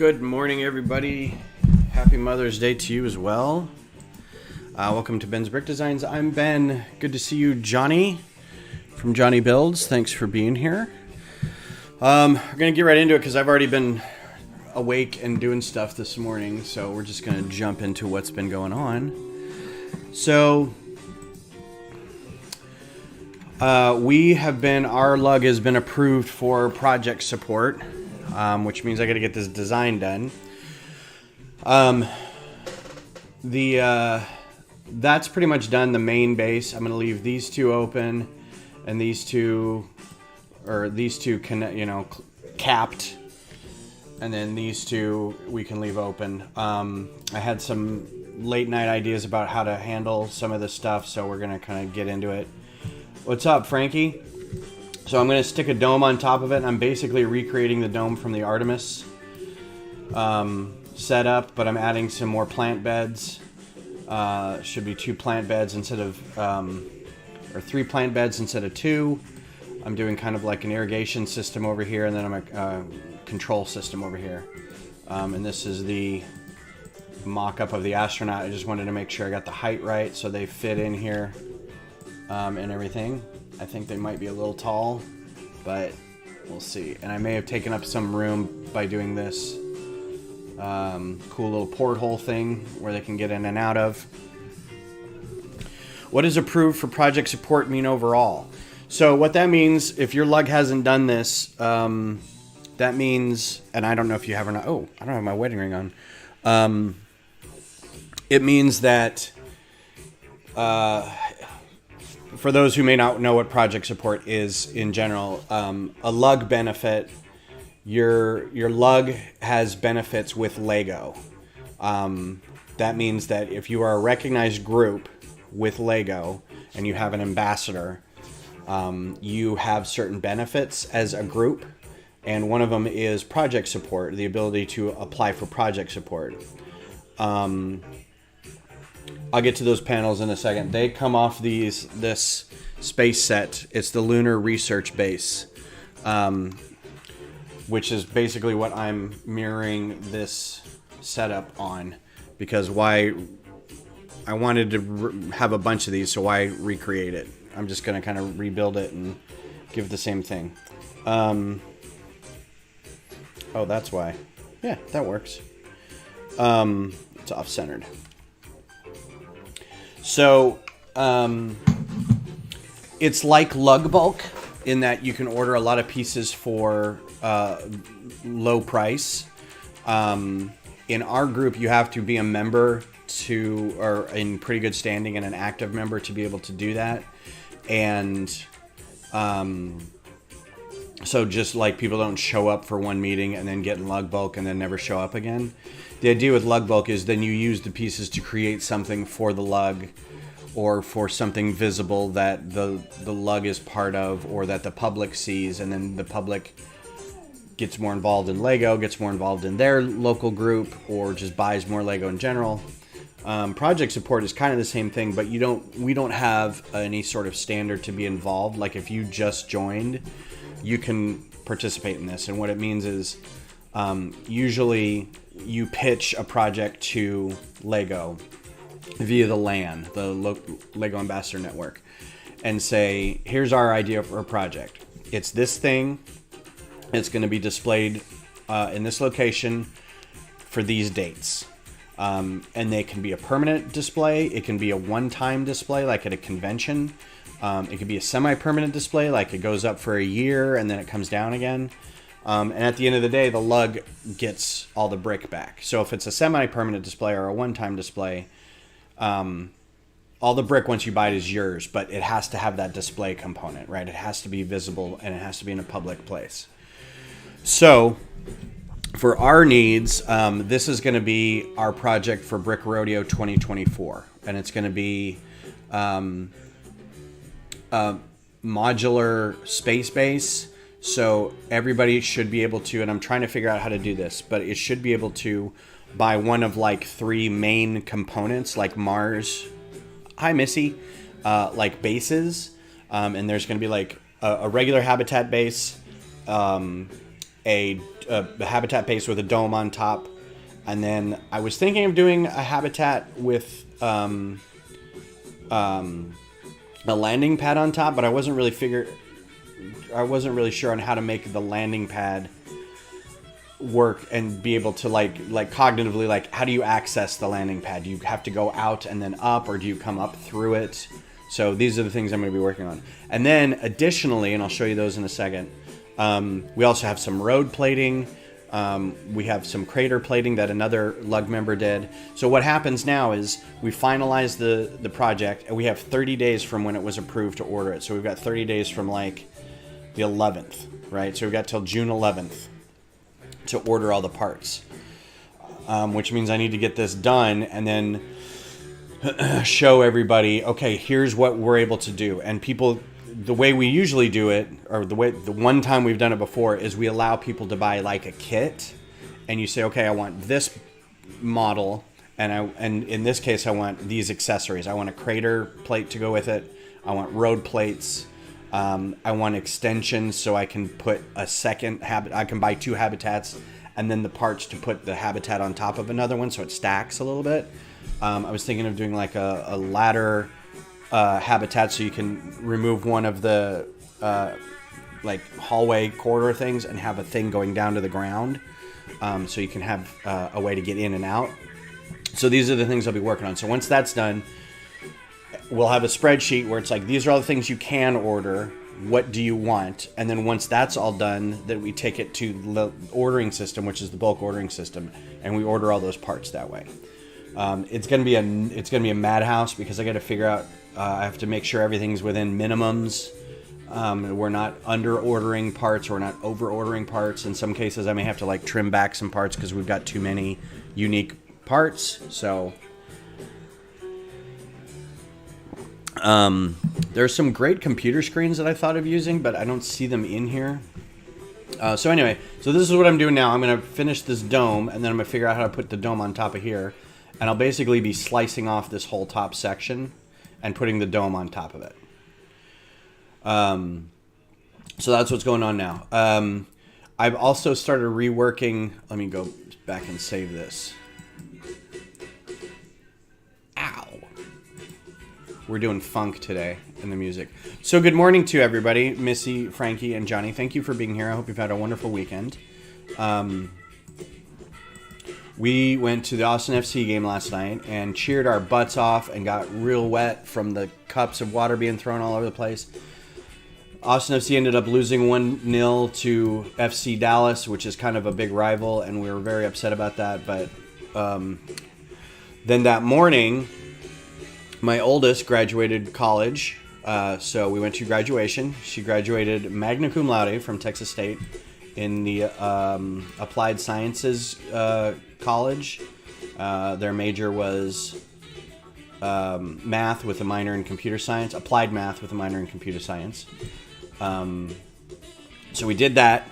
Good morning, everybody. Happy Mother's Day to you as well. Welcome to Ben's Brick Designs. I'm Ben. Good to see you, Johnny, from Johnny Builds. Thanks for being here. We're going to get right into it because I've already been awake and doing stuff this morning, so we're just going to jump into what's been going on. So, our lug has been approved for project support, which means I got to get this design done. That's pretty much done, the main base. I'm going to leave these two open and these two capped. And then these two we can leave open. I had some late night ideas about how to handle some of this stuff, so we're going to kind of get into it. What's up, Frankie? So I'm going to stick a dome on top of it, and I'm basically recreating the dome from the Artemis setup, but I'm adding some more plant beds. Should be 2 plant beds instead of, or 3 plant beds instead of 2. I'm doing kind of like an irrigation system over here, and then I'm a control system over here. And this is the mock-up of the astronaut. I just wanted to make sure I got the height right so they fit in here and everything. I think they might be a little tall, but we'll see. And I may have taken up some room by doing this cool little porthole thing where they can get in and out of. What does approved for project support mean overall? So what that means, if your lug hasn't done this, that means, and I don't know if you have or not. Oh, I don't have my wedding ring on. It means that, for those who may not know what project support is in general, a lug benefit, your lug has benefits with Lego. That means that if you are a recognized group with Lego and you have an ambassador, you have certain benefits as a group, and one of them is project support, the ability to apply for project support. I'll get to those panels in a second. They come off this space set. It's the Lunar Research Base, which is basically what I'm mirroring this setup on, because why I wanted to have a bunch of these, so why recreate it? I'm just going to kind of rebuild it and give it the same thing. Oh, that's why. Yeah, that works. It's off-centered. So, it's like lug bulk in that you can order a lot of pieces for low price. In our group, you have to be a member or in pretty good standing and an active member to be able to do that. And so just like people don't show up for one meeting and then get in lug bulk and then never show up again. The idea with lug bulk is then you use the pieces to create something for the lug or for something visible that the lug is part of or that the public sees, and then the public gets more involved in Lego, gets more involved in their local group, or just buys more Lego in general. Project support is kind of the same thing, but we don't have any sort of standard to be involved. Like if you just joined, you can participate in this. And what it means is usually you pitch a project to Lego via the LAN, the Lego Ambassador Network, and say, here's our idea for a project. It's this thing. It's going to be displayed in this location for these dates. And they can be a permanent display. It can be a one-time display, like at a convention. It could be a semi-permanent display, like it goes up for a year and then it comes down again. And at the end of the day, the lug gets all the brick back. So if it's a semi-permanent display or a one-time display, all the brick once you buy it is yours, but it has to have that display component, right? It has to be visible and it has to be in a public place. So for our needs, this is going to be our project for Brick Rodeo 2024. And it's going to be modular space base. So everybody should be able to, and I'm trying to figure out how to do this, but it should be able to buy one of like 3 main components, like Mars. Hi, Missy. Like bases. And there's going to be like a regular habitat base, a habitat base with a dome on top. And then I was thinking of doing a habitat with a landing pad on top, but I wasn't really sure on how to make the landing pad work and be able to like cognitively, like, how do you access the landing pad? Do you have to go out and then up, or do you come up through it? So these are the things I'm going to be working on. And then additionally, and I'll show you those in a second, we also have some road plating. We have some crater plating that another lug member did. So what happens now is we finalize the project, and we have 30 days from when it was approved to order it. So we've got 30 days from like the 11th, right? So we've got till June 11th to order all the parts, which means I need to get this done and then show everybody, okay, here's what we're able to do. And people, the way we usually do it, or the one time we've done it before, is we allow people to buy like a kit, and you say, okay, I want this model, and in this case, I want these accessories. I want a crater plate to go with it. I want road plates. I want extensions so I can put a second I can buy 2 habitats, and then the parts to put the habitat on top of another one so it stacks a little bit. I was thinking of doing like a ladder habitat, so you can remove one of the like hallway corridor things and have a thing going down to the ground, so you can have a way to get in and out. So these are the things I'll be working on. So once that's done, we'll have a spreadsheet where it's like, these are all the things you can order. What do you want? And then once that's all done, then we take it to the ordering system, which is the bulk ordering system, and we order all those parts that way. It's gonna be a madhouse because I got to figure out. I have to make sure everything's within minimums. We're not under ordering parts. We're not over ordering parts. In some cases, I may have to like trim back some parts because we've got too many unique parts. So. There's some great computer screens that I thought of using, but I don't see them in here. So anyway, so this is what I'm doing now. I'm going to finish this dome, and then I'm going to figure out how to put the dome on top of here. And I'll basically be slicing off this whole top section and putting the dome on top of it. So that's what's going on now. I've also started reworking. Let me go back and save this. Ow. We're doing funk today in the music. So good morning to everybody, Missy, Frankie, and Johnny. Thank you for being here. I hope you've had a wonderful weekend. We went to the Austin FC game last night and cheered our butts off and got real wet from the cups of water being thrown all over the place. Austin FC ended up losing 1-0 to FC Dallas, which is kind of a big rival, and we were very upset about that. But then that morning, my oldest graduated college, so we went to graduation. She graduated magna cum laude from Texas State in the Applied Sciences college. Their major was math with a minor in computer science, applied math with a minor in computer science. So we did that,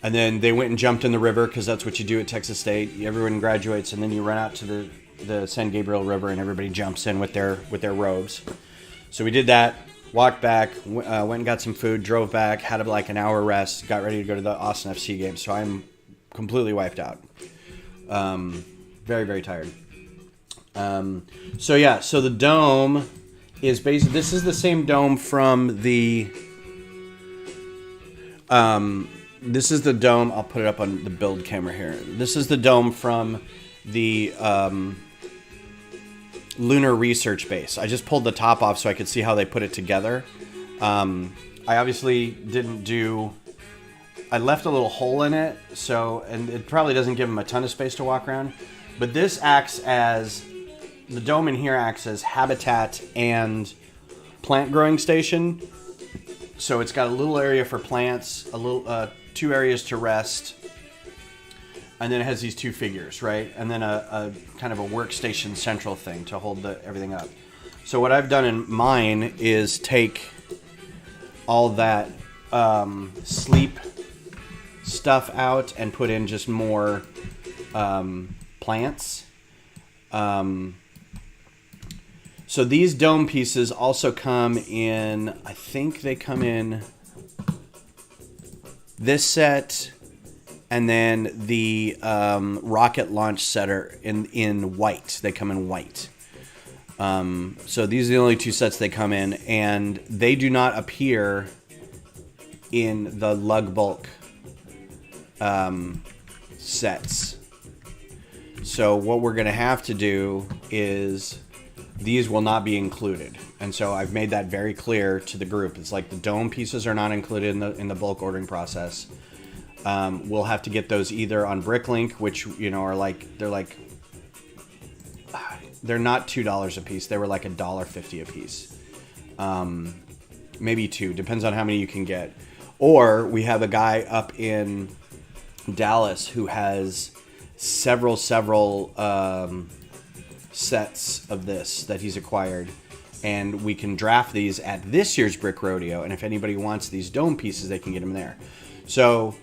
and then they went and jumped in the river because that's what you do at Texas State. Everyone graduates, and then you run out to the San Gabriel River, and everybody jumps in with their robes. So we did that, walked back, went and got some food, drove back, had like an hour rest, got ready to go to the Austin FC game. So I'm completely wiped out. Very, very tired. So the dome is basically, this is the same dome from the, this is the dome, I'll put it up on the build camera here. This is the dome from the Lunar Research Base. I just pulled the top off so I could see how they put it together. I obviously didn't do, I left a little hole in it, so, and it probably doesn't give them a ton of space to walk around, but this acts as, the dome in here acts as habitat and plant growing station. So it's got a little area for plants, a little 2 areas to rest, and then it has these 2 figures, right? And then a kind of a workstation central thing to hold everything up. So what I've done in mine is take all that sleep stuff out and put in just more plants. So these dome pieces also come in, I think they come in this set and then the rocket launch set are in white. They come in white. So these are the only two sets they come in, and they do not appear in the lug bulk sets. So what we're going to have to do is these will not be included. And so I've made that very clear to the group. It's like the dome pieces are not included in the bulk ordering process. We'll have to get those either on Bricklink, which, you know, are like, they're not $2 a piece. They were like $1.50 a piece. Maybe $2, depends on how many you can get. Or we have a guy up in Dallas who has several sets of this that he's acquired, and we can draft these at this year's Brick Rodeo, and if anybody wants these dome pieces, they can get them there. So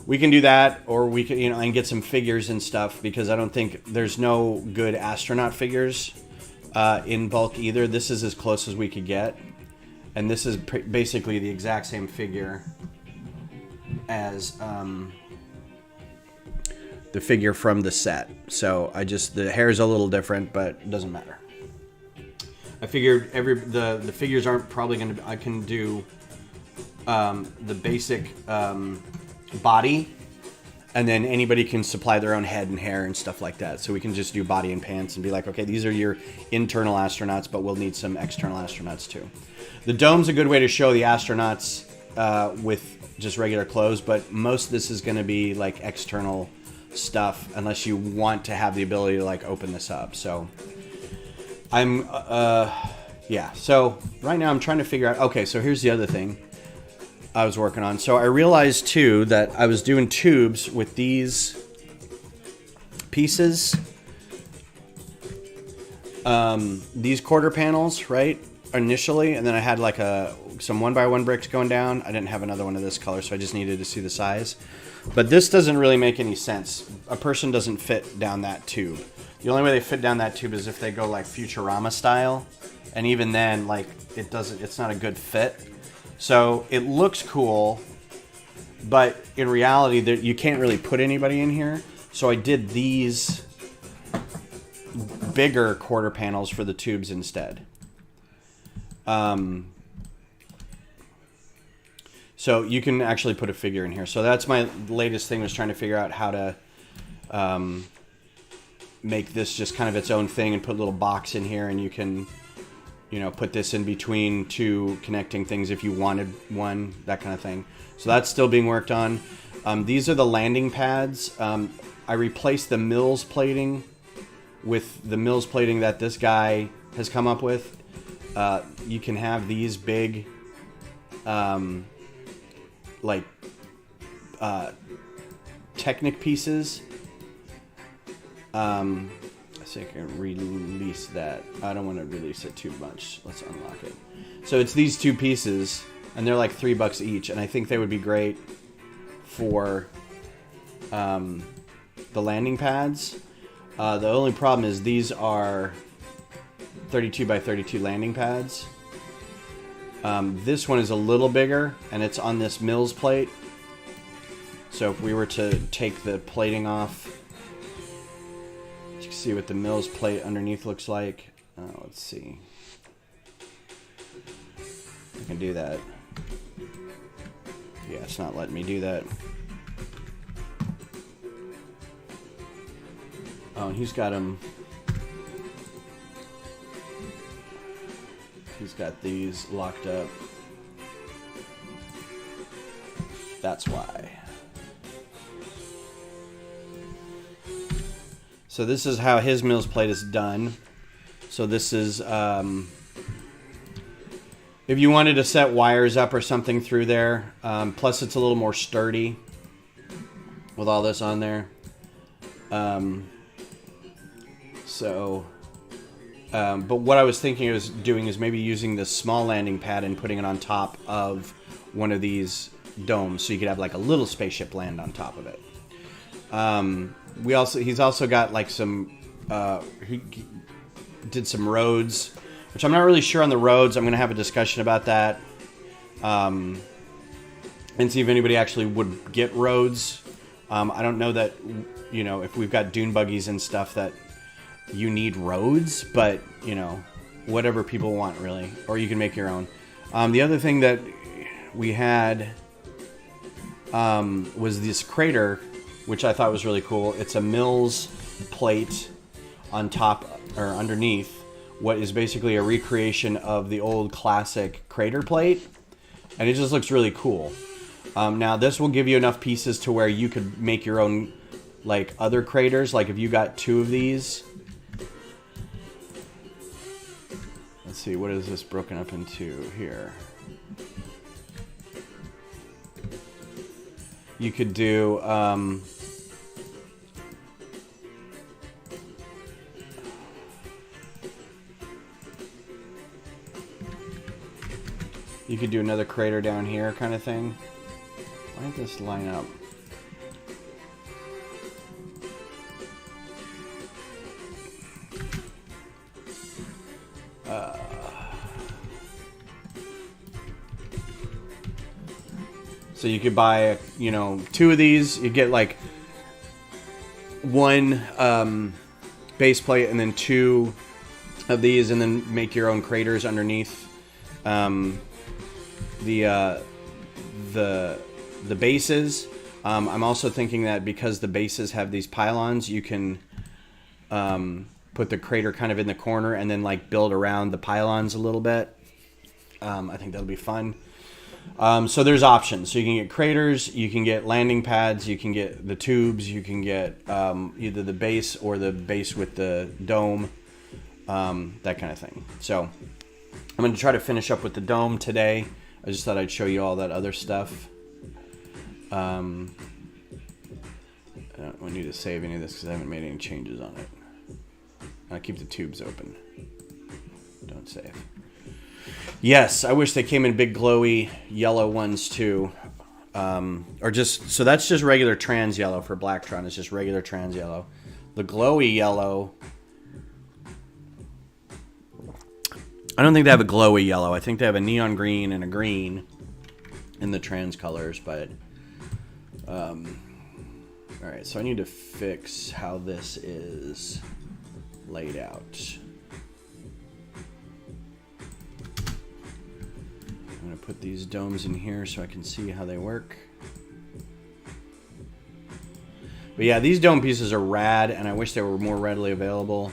we can do that, or we can, you know, and get some figures and stuff, because I don't think there's no good astronaut figures in bulk either. This is as close as we could get, and this is basically the exact same figure as the figure from the set. So the hair is a little different, but it doesn't matter. I figured the figures aren't probably going to. I can do the basic body, and then anybody can supply their own head and hair and stuff like that. So we can just do body and pants and be like, okay, these are your internal astronauts, but we'll need some external astronauts too. The dome's a good way to show the astronauts with just regular clothes, but most of this is going to be like external stuff, unless you want to have the ability to like open this up. So yeah, so right now I'm trying to figure out, okay, so here's the other thing I was working on. So I realized too that I was doing tubes with these pieces, these quarter panels, right, initially, and then I had like some 1x1 bricks going down. I didn't have another one of this color, so I just needed to see the size. But this doesn't really make any sense. A person doesn't fit down that tube. The only way they fit down that tube is if they go like Futurama style, and even then, like, it's not a good fit. So it looks cool, but in reality, you can't really put anybody in here. So I did these bigger quarter panels for the tubes instead. So you can actually put a figure in here. So that's my latest thing, was trying to figure out how to make this just kind of its own thing and put a little box in here, and you can, you know, put this in between two connecting things if you wanted one, that kind of thing. So that's still being worked on. These are the landing pads. I replaced the Mills plating with the Mills plating that this guy has come up with. You can have these big like Technic pieces. So I can release that. I don't want to release it too much. Let's unlock it. So it's these two pieces, and they're like $3 each, and I think they would be great for the landing pads. The only problem is these are 32x32 landing pads. This one is a little bigger, and it's on this Mills plate. So if we were to take the plating off, you can see what the Mills plate underneath looks like. Let's see. I can do that. Yeah, it's not letting me do that. Oh, and he's got them. He's got these locked up. That's why. So this is how his Mills plate is done. So this is, if you wanted to set wires up or something through there, plus it's a little more sturdy with all this on there. But what I was thinking of doing is maybe using this small landing pad and putting it on top of one of these domes, so you could have like a little spaceship land on top of it. He's also got like some, he did some roads, which I'm not really sure on the roads. I'm going to have a discussion about that, and see if anybody actually would get roads I don't know that, you know, if we've got dune buggies and stuff that you need roads, but, you know, whatever people want, really. Or you can make your own. The other thing that we had was this crater, which I thought was really cool. It's a Mills plate on top, or underneath, what is basically a recreation of the old classic crater plate. And it just looks really cool. Now, this will give you enough pieces to where you could make your own, like, other craters. Like, if you got 2 of these. Let's see, what is this broken up into here? You could do... you could do another crater down here kind of thing. Why didn't this line up? So you could buy, you know, 2 of these. You get like 1 base plate and then 2 of these, and then make your own craters underneath the bases. I'm also thinking that because the bases have these pylons, you can put the crater kind of in the corner and then like build around the pylons a little bit. I think that'll be fun. So there's options. So you can get craters, you can get landing pads, you can get the tubes, you can get either the base or the base with the dome, that kind of thing. So I'm going to try to finish up with the dome today. I just thought I'd show you all that other stuff. I don't need to save any of this because I haven't made any changes on it. I'll keep the tubes open. Don't save. Yes, I wish they came in big glowy yellow ones too. Or just, so that's just regular trans yellow for Blacktron. It's just regular trans yellow. The glowy yellow, I don't think they have a glowy yellow. I think they have a neon green and a green in the trans colors, but all right, so I need to fix how this is laid out. I'm going to put these domes in here so I can see how they work. But yeah, these dome pieces are rad, and I wish they were more readily available.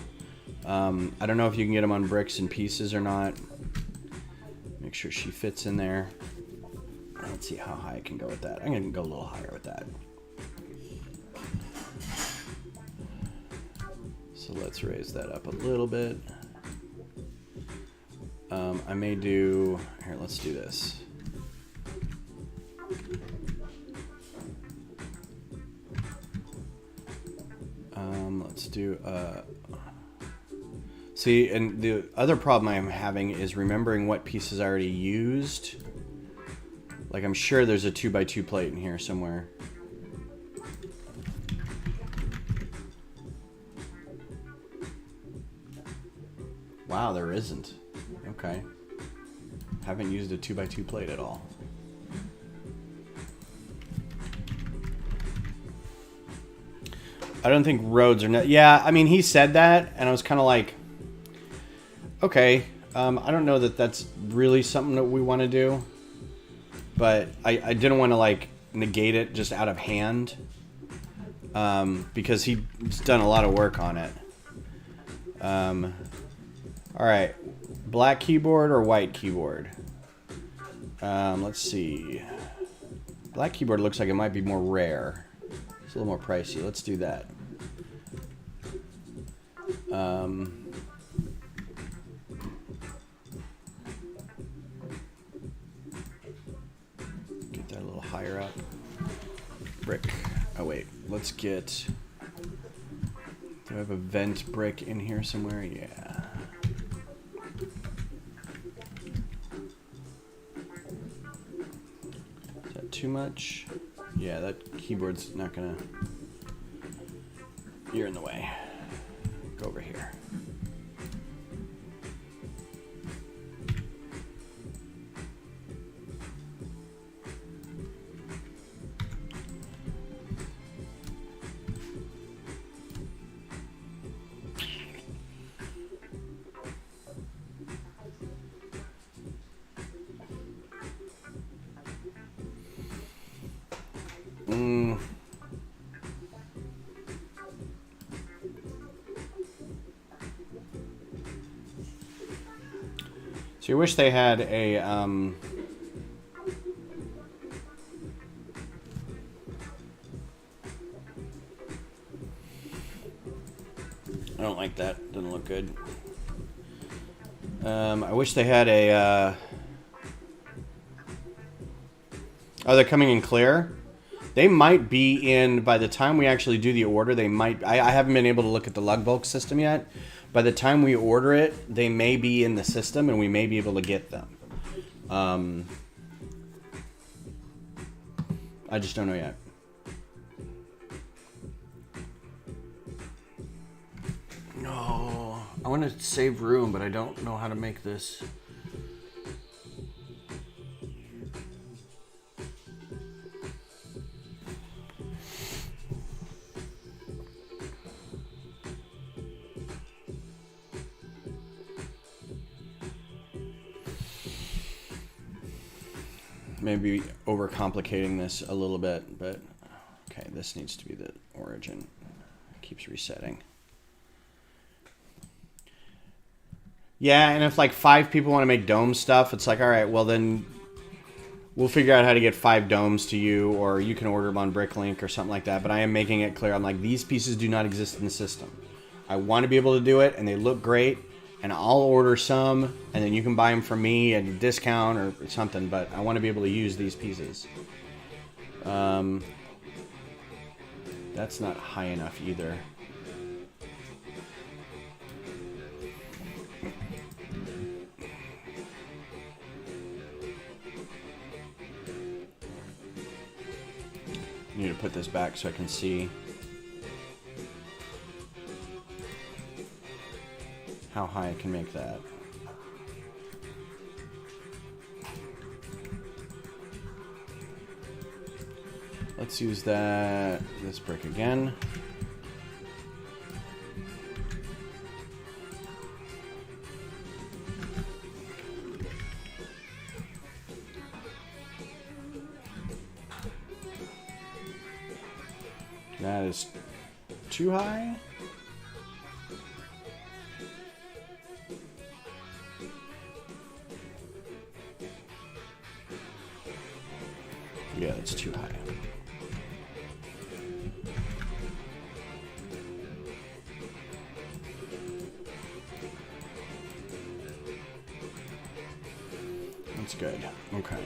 I don't know if you can get them on bricks and pieces or not. Make sure she fits in there. Let's see how high I can go with that. I'm going to go a little higher with that. So let's raise that up a little bit. I may do... Here, let's do this. Let's do... See, and the other problem I'm having is remembering what pieces I already used. Like, I'm sure there's a 2x2 plate in here somewhere. Wow, there isn't. Okay. Haven't used a 2x2 plate at all. I don't think roads are... Yeah, I mean, he said that, and I was kind of like... Okay, I don't know that that's really something that we want to do. But I didn't want to, like, negate it just out of hand. Because he's done a lot of work on it. Alright. Black keyboard or white keyboard? Let's see. Black keyboard looks like it might be more rare. It's a little more pricey. Let's do that. Get that a little higher up. Brick. Oh wait, let's get... Do I have a vent brick in here somewhere? Yeah. Is that too much? Yeah, that keyboard's not gonna... You're in the way. Go over here. So you wish they had a I don't like that. Doesn't look good. I wish they had a oh, they're coming in clear. They might be in, by the time we actually do the order, they might, I haven't been able to look at the lug bulk system yet. By the time we order it, they may be in the system and we may be able to get them. I just don't know yet. No, I want to save room, but I don't know how to make this. Maybe overcomplicating this a little bit, but okay, this needs to be the origin. It keeps resetting. Yeah, and if like 5 people want to make dome stuff, it's like, all right, well then we'll figure out how to get 5 domes to you, or you can order them on Bricklink or something like that. But I am making it clear. I'm like, these pieces do not exist in the system. I want to be able to do it, and they look great. And I'll order some, and then you can buy them from me at a discount or something, but I want to be able to use these pieces. That's not high enough either. I need to put this back so I can see how high I can make that. Let's use this brick again. That is too high. Yeah, it's too high. That's good. Okay.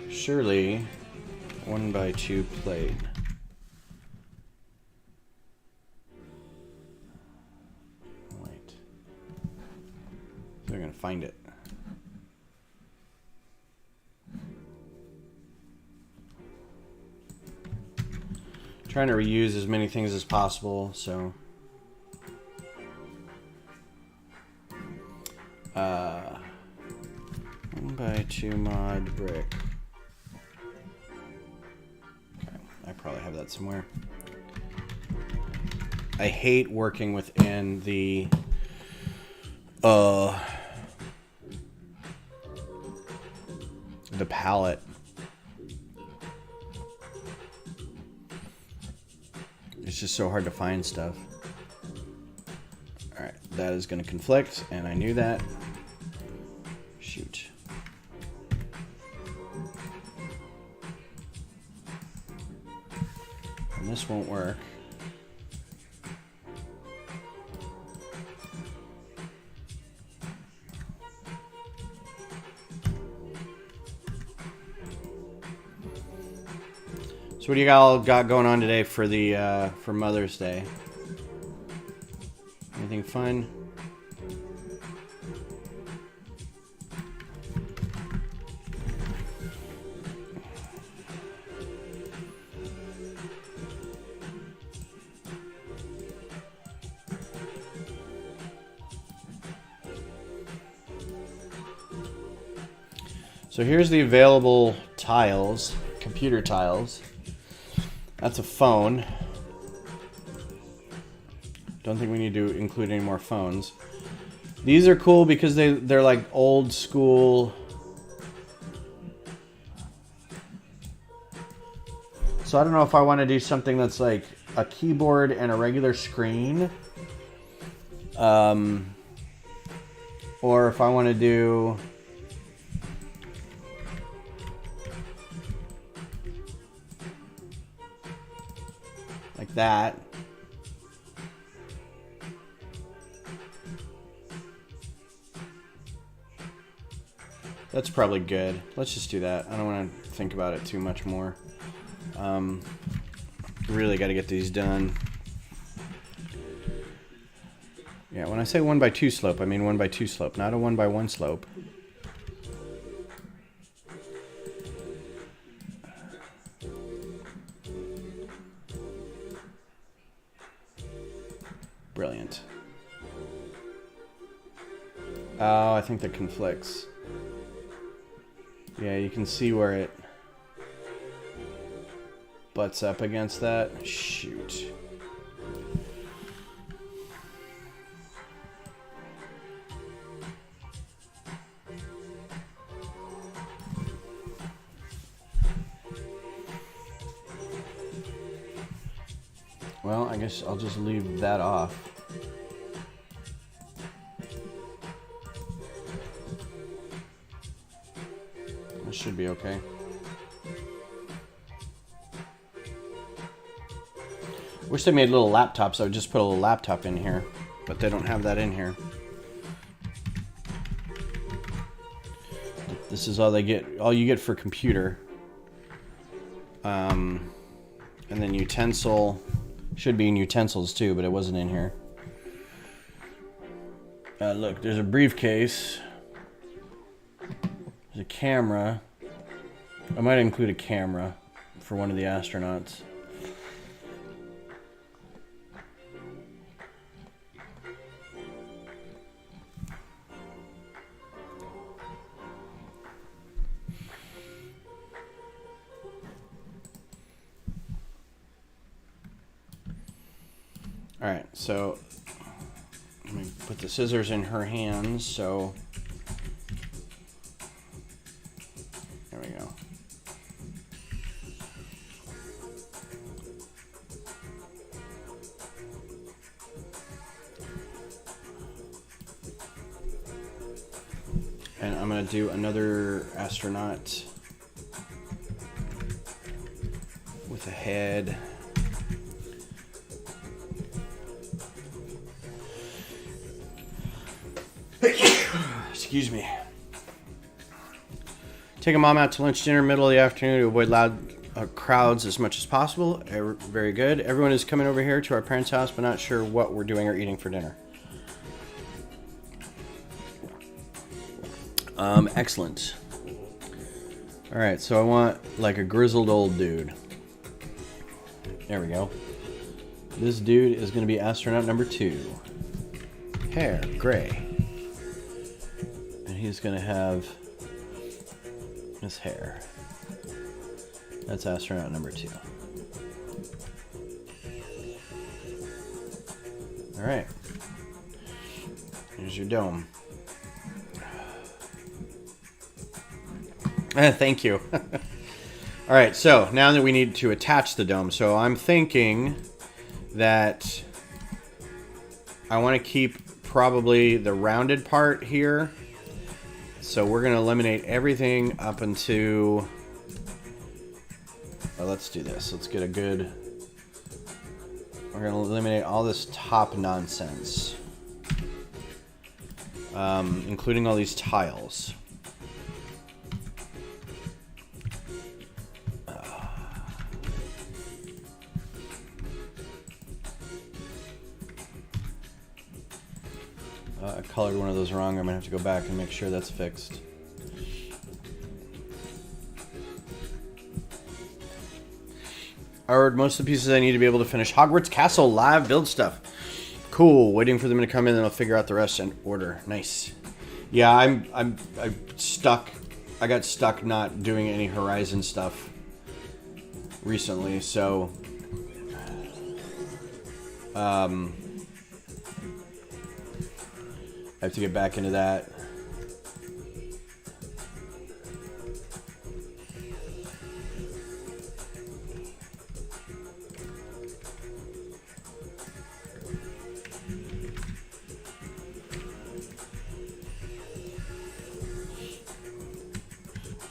Surely 1x2 plate. Wait. They're gonna find it. Trying to reuse as many things as possible, so 1x2 mod brick. Okay, I probably have that somewhere. I hate working within the palette. It's just so hard to find stuff. Alright, that is going to conflict, and I knew that. Shoot. And this won't work. So what do you all got going on today for the for Mother's Day? Anything fun? So here's the available tiles, computer tiles. That's a phone. Don't think we need to include any more phones. These are cool because they're like old school. So I don't know if I want to do something that's like a keyboard and a regular screen. Or if I want to do like that. That's probably good. Let's just do that. I don't want to think about it too much more. Really got to get these done. Yeah, when I say 1x2 slope, I mean 1x2 slope, not a 1x1 slope. Brilliant. Oh, I think that conflicts. Yeah, you can see where it butts up against that. Shoot. Well, I guess I'll just leave that off. This should be okay. Wish they made little laptops. I would just put a little laptop in here, but they don't have that in here. This is all they get. All you get for computer. And then utensil. Should be in utensils too, but it wasn't in here. Look, there's a briefcase. There's a camera. I might include a camera for one of the astronauts. All right, so let me put the scissors in her hands. So there we go. And I'm gonna do another astronaut with a head. Excuse me. Take a mom out to lunch, dinner, middle of the afternoon to avoid loud crowds as much as possible. Very good. Everyone is coming over here to our parents' house, but not sure what we're doing or eating for dinner. Excellent. All right, so I want like a grizzled old dude. There we go. This dude is going to be astronaut number 2. Hair, gray. And he's going to have this hair. That's astronaut number 2. All right. Here's your dome. Thank you. All right, so now that we need to attach the dome, so I'm thinking that I want to keep probably the rounded part here. So we're going to eliminate everything up into... Well, let's do this. Let's get a good... We're going to eliminate all this top nonsense. Including all these tiles. I colored one of those wrong. I'm going to have to go back and make sure that's fixed. I ordered most of the pieces I need to be able to finish Hogwarts Castle live build stuff. Cool. Waiting for them to come in, and I'll figure out the rest and order. Nice. Yeah, I'm stuck. I got stuck not doing any Horizon stuff recently, so I have to get back into that.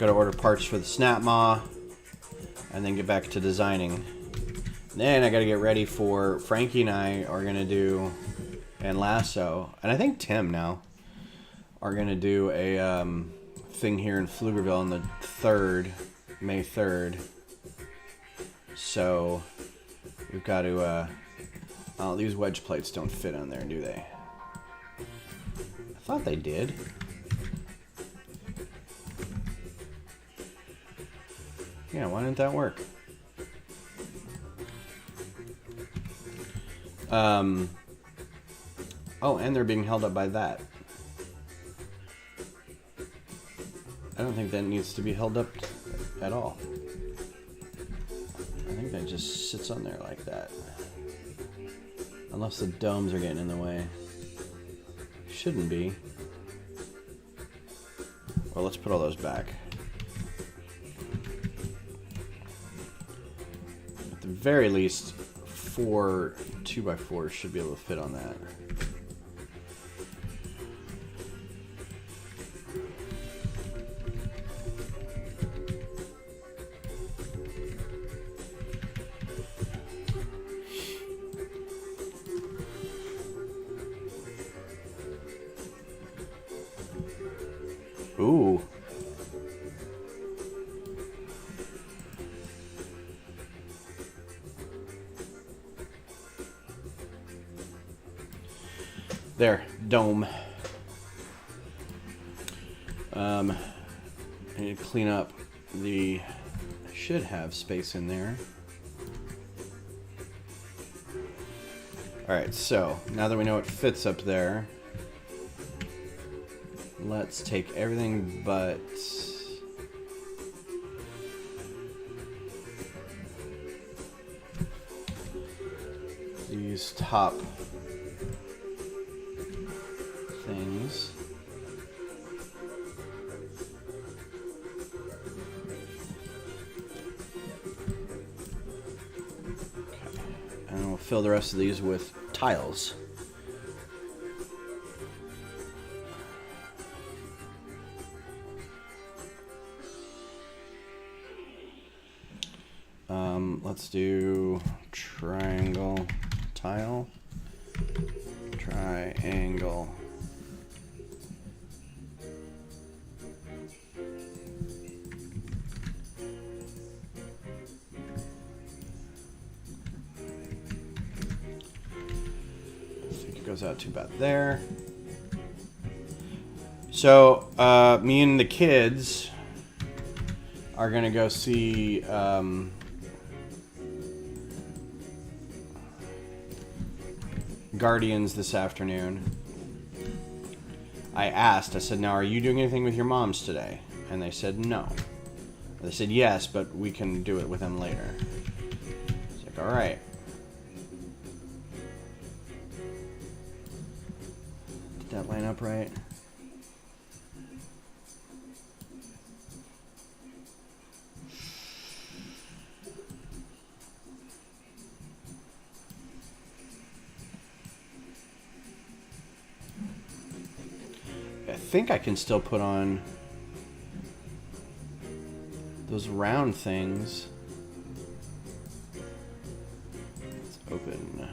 Got to order parts for the snap maw, and then get back to designing. Then I got to get ready for Frankie and I are gonna do, and Lasso, and I think Tim now are gonna do a thing here in Pflugerville on the 3rd, May 3rd. So we've got to. Oh, these wedge plates don't fit on there, do they? I thought they did. Yeah, why didn't that work? Oh, and they're being held up by that. I don't think that needs to be held up at all. I think that just sits on there like that. Unless the domes are getting in the way. Shouldn't be. Well, let's put all those back. At the very least, 4 2x4s should be able to fit on that. Ooh. There, dome. I need to clean up the, I should have space in there. Alright, so now that we know it fits up there, let's take everything but these top things. Okay. And we'll fill the rest of these with tiles. Let's do triangle tile, triangle. I think it goes out to about there. So me and the kids are gonna go see Guardians this afternoon. I said, now are you doing anything with your moms today? And they said no. They said yes, but we can do it with them later. It's like, all right. Did that line up right? I think I can still put on those round things. Let's open.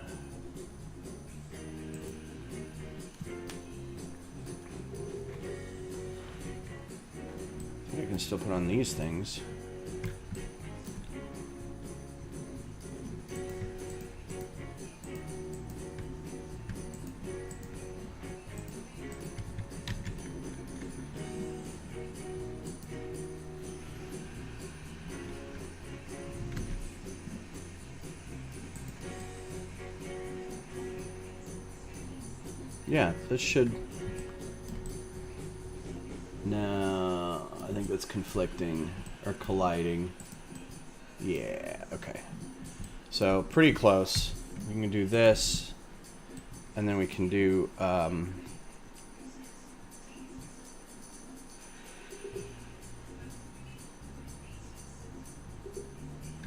I think I can still put on these things. Yeah, this should... No, I think that's conflicting or colliding. Yeah, okay. So, pretty close. We can do this, and then we can do...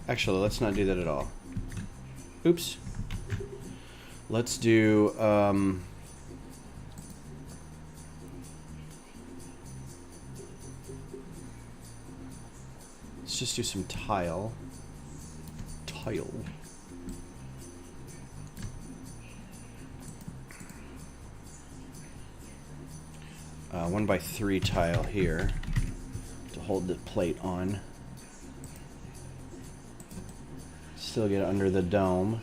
Actually, let's not do that at all. Oops. Let's do... Let's just do some tile. Tile. 1x3 tile here to hold the plate on. Still get under the dome.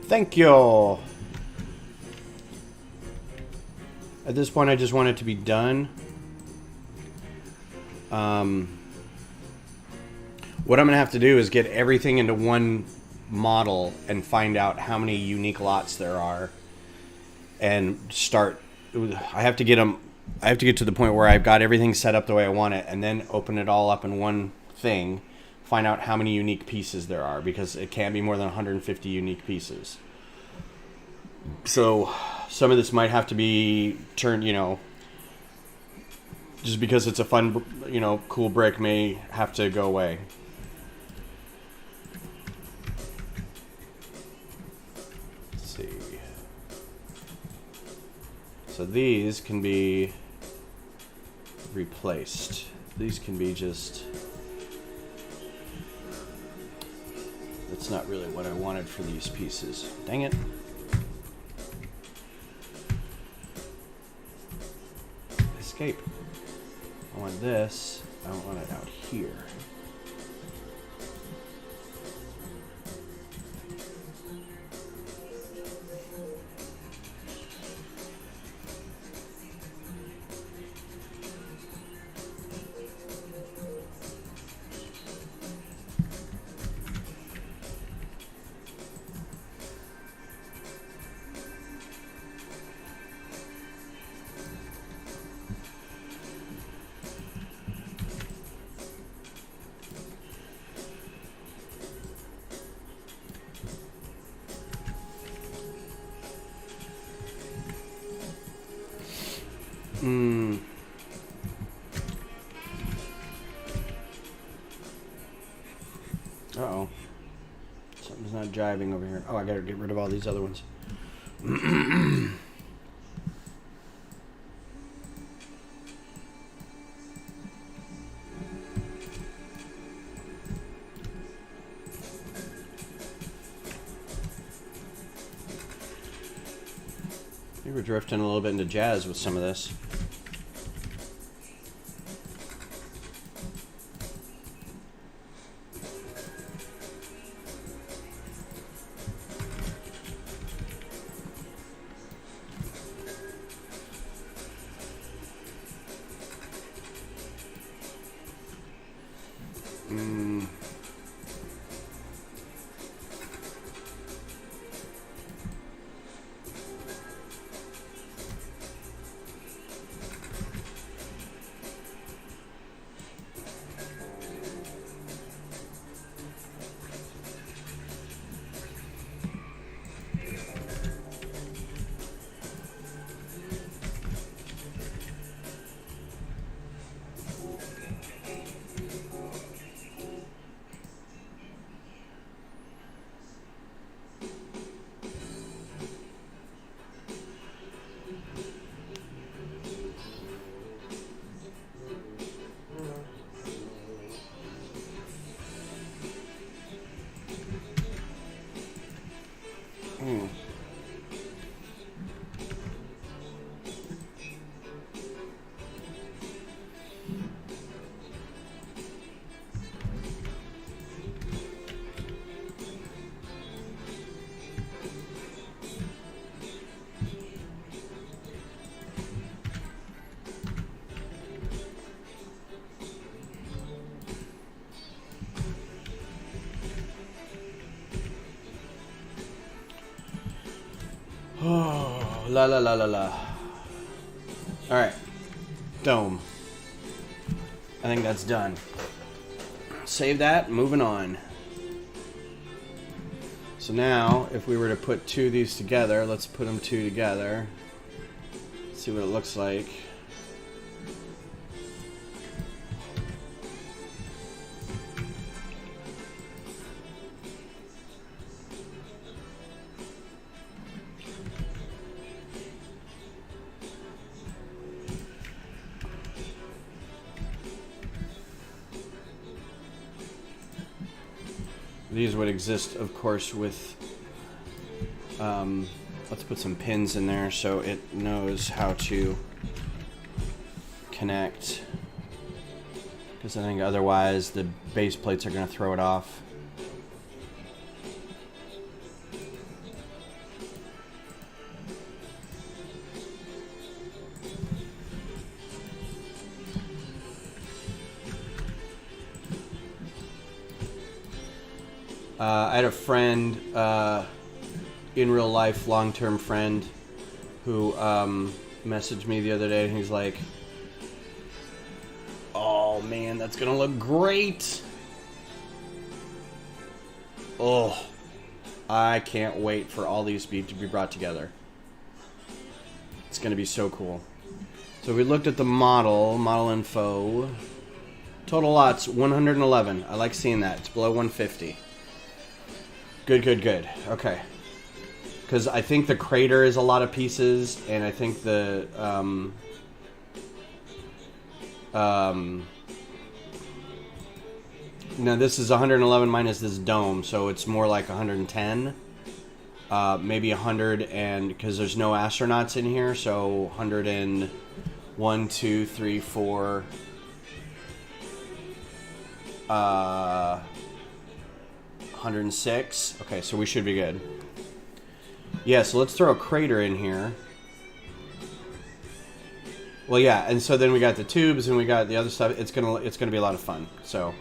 Thank you. At this point, I just want it to be done. What I'm going to have to do is get everything into one model and find out how many unique lots there are, and start. I have to get them. I have to get to the point where I've got everything set up the way I want it, and then open it all up in one thing. Find out how many unique pieces there are, because it can't be more than 150 unique pieces. So some of this might have to be turned, just because it's a fun, cool brick may have to go away. Let's see. So these can be replaced. These can be just... That's not really what I wanted for these pieces. Dang it. Escape. I want this. I don't want it out here. Uh-oh. Something's not jiving over here. Oh, I gotta get rid of all these other ones. I think we're drifting a little bit into jazz with some of this. Oh, la la la la la. All right, dome. I think that's done. Save that, moving on. So now, if we were to put two of these together, let's put them two together. See what it looks like. These would exist, of course, with... let's put some pins in there so it knows how to connect. Because I think otherwise the base plates are going to throw it off. I had a friend, in real life, long-term friend, who messaged me the other day, and he's like, "Oh man, that's gonna look great! Oh, I can't wait for all these to be brought together. It's gonna be so cool." So we looked at the model info. Total lots 111. I like seeing that. It's below 150. Good, good, good. Okay. Because I think the crater is a lot of pieces, and I think the now this is 111 minus this dome, so it's more like 110, maybe 100, and because there's no astronauts in here, so 101, 2, 3, 4. 106. Okay, so we should be good. Yeah, so let's throw a crater in here. Well, yeah, and so then we got the tubes and we got the other stuff. It's gonna be a lot of fun. So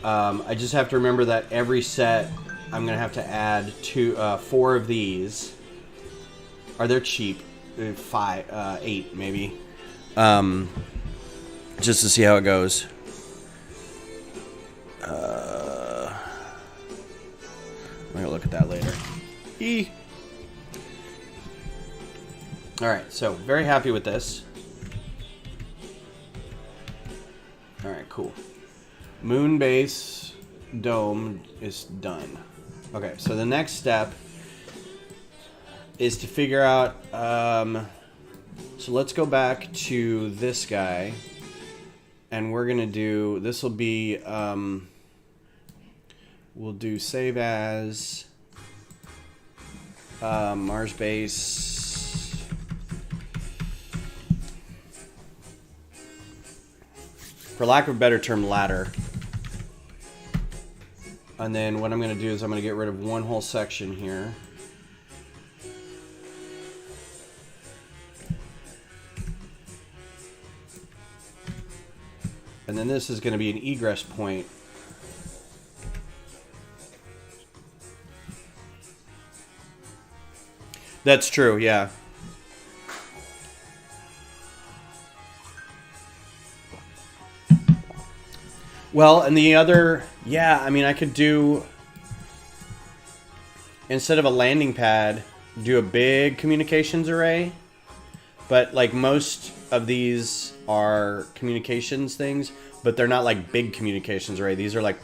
I just have to remember that every set I'm gonna have to add 4 of these. Are they cheap? 8 maybe. Just to see how it goes. I'm gonna look at that later. Alright, so very happy with this. Alright, cool. Moon base dome is done. Okay, so the next step is to figure out, so let's go back to this guy, and we're gonna do, this will be, we'll do save as Mars base. For lack of a better term, ladder. And then what I'm going to do is I'm going to get rid of one whole section here. And then this is going to be an egress point. That's true, yeah. Well, and the other, yeah, I mean, I could do, instead of a landing pad, do a big communications array. But, like, most of these are communications things, but they're not, like, big communications array. These are, like,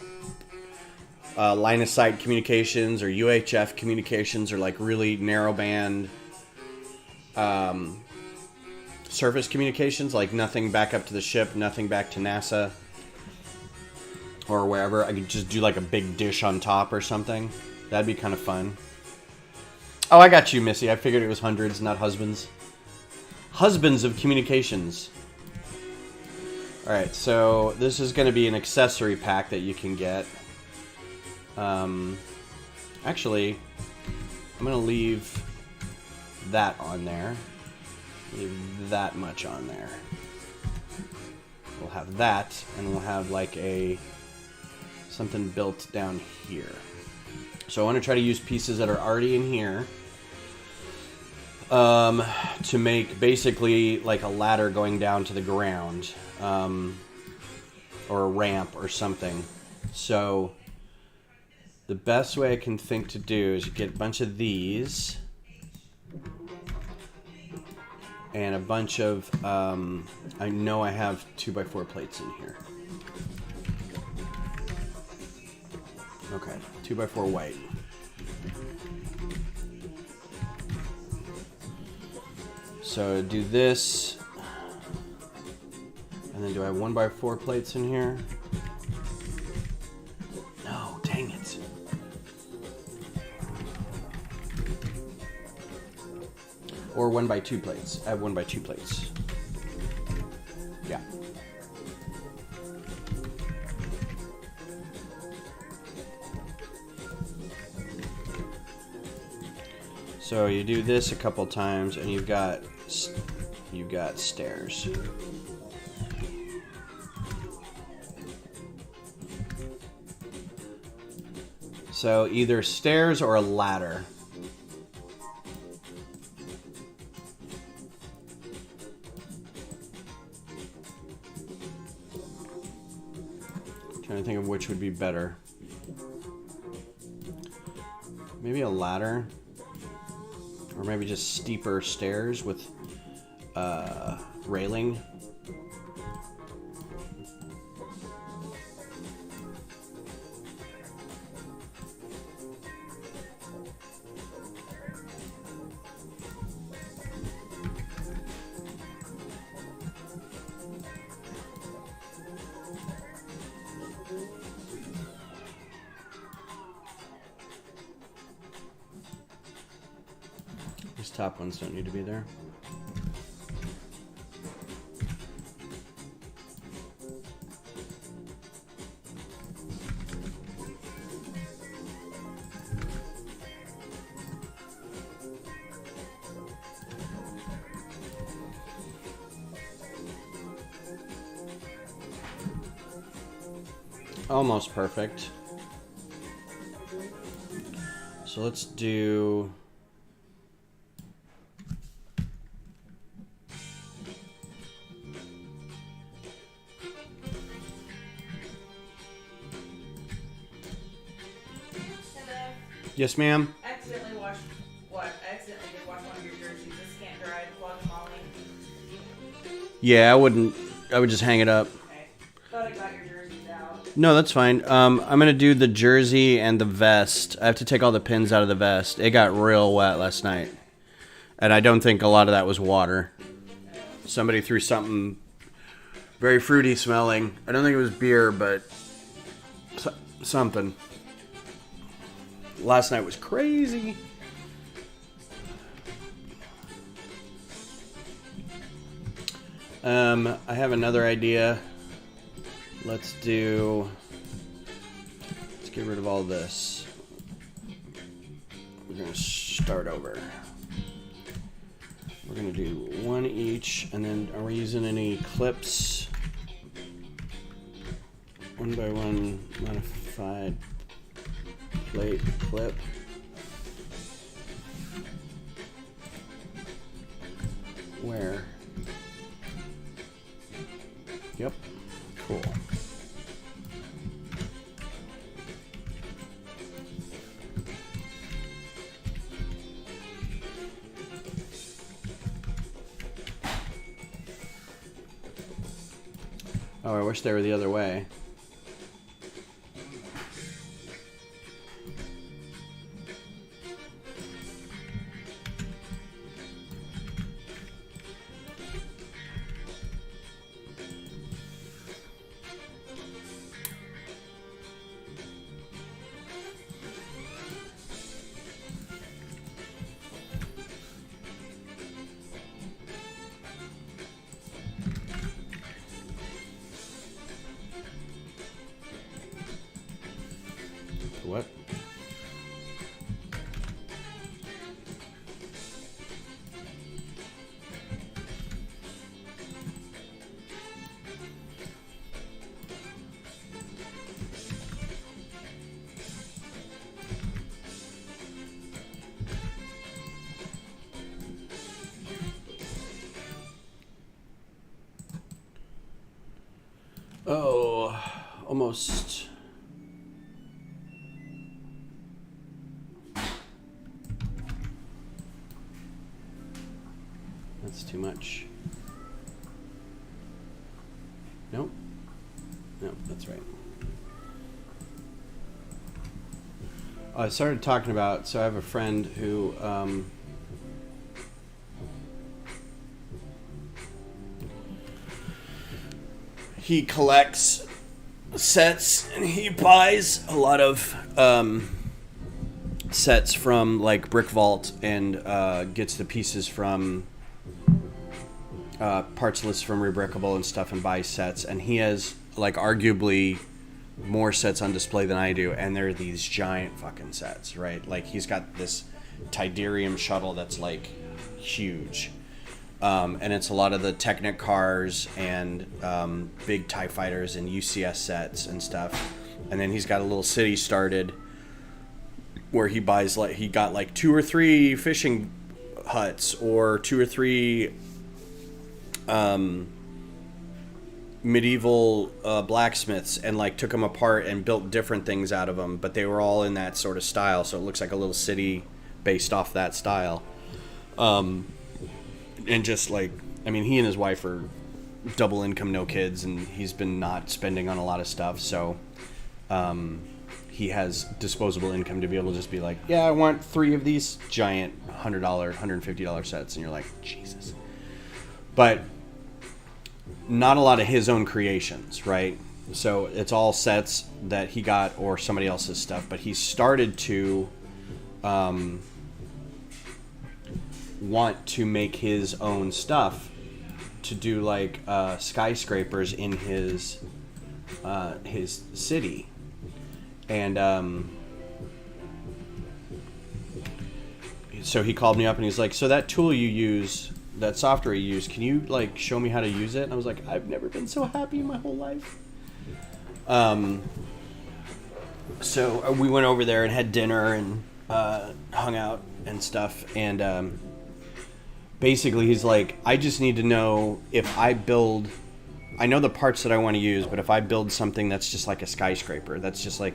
line of sight communications or UHF communications or like really narrowband surface communications, like nothing back up to the ship, nothing back to NASA or wherever. I could just do like a big dish on top or something. That'd be kind of fun. Oh, I got you, Missy. I figured it was hundreds, not husbands. Husbands of communications. Alright, so this is going to be an accessory pack that you can get. Actually, I'm going to leave that on there. Leave that much on there. We'll have that, and we'll have like something built down here. So I want to try to use pieces that are already in here to make basically like a ladder going down to the ground, or a ramp or something. So the best way I can think to do is get a bunch of these and a bunch of, I know I have 2x4 plates in here. Okay, 2x4 white. So do this, and then do I have 1x4 plates in here? No, dang Or 1x2 plates. I have 1x2 plates. Yeah. So you do this a couple times, and you've got stairs. So either stairs or a ladder. I'm trying to think of which would be better. Maybe a ladder, or maybe just steeper stairs with railing. These top ones don't need to be there. Almost perfect. So let's do... Yes, ma'am? I accidentally did wash one of your jerseys. This can't dry. Plug them all in. Yeah, I would just hang it up. Okay. Thought I got your jerseys out. No, that's fine. I'm gonna do the jersey and the vest. I have to take all the pins out of the vest. It got real wet last night. And I don't think a lot of that was water. Somebody threw something very fruity smelling. I don't think it was beer, but something. Last night was crazy. I have another idea. Let's get rid of all this. We're gonna start over. We're gonna do one each, and then are we using any clips? 1x1 modified plate clip. Where? Yep. Cool. Oh, I wish they were the other way. What? Oh, almost. That's too much. Nope. Nope, that's right. I started talking about, so I have a friend who he collects sets, and he buys a lot of sets from like Brick Vault and gets the pieces from parts lists from Rebrickable and stuff and buys sets. And he has like arguably more sets on display than I do, and they're these giant fucking sets, right? Like he's got this Tidarium shuttle that's like huge. And it's a lot of the Technic cars and big TIE fighters and UCS sets and stuff. And then he's got a little city started where he buys like he got like 2 or 3 fishing huts or 2 or 3 medieval blacksmiths, and like took them apart and built different things out of them, but they were all in that sort of style, so it looks like a little city based off that style. And just like, I mean, he and his wife are double income, no kids, and he's been not spending on a lot of stuff, so he has disposable income to be able to just be like, yeah, I want 3 of these giant $100, $150 sets, and you're like, Jesus. But not a lot of his own creations, right? So it's all sets that he got or somebody else's stuff, but he started to want to make his own stuff to do like skyscrapers in his city. And so he called me up and he's like, so that tool you use, that software you use, can you like show me how to use it? And I was like, I've never been so happy in my whole life. So we went over there and had dinner and hung out and stuff. And basically he's like, I just need to know if I build, I know the parts that I want to use, but if I build something that's just like a skyscraper, that's just like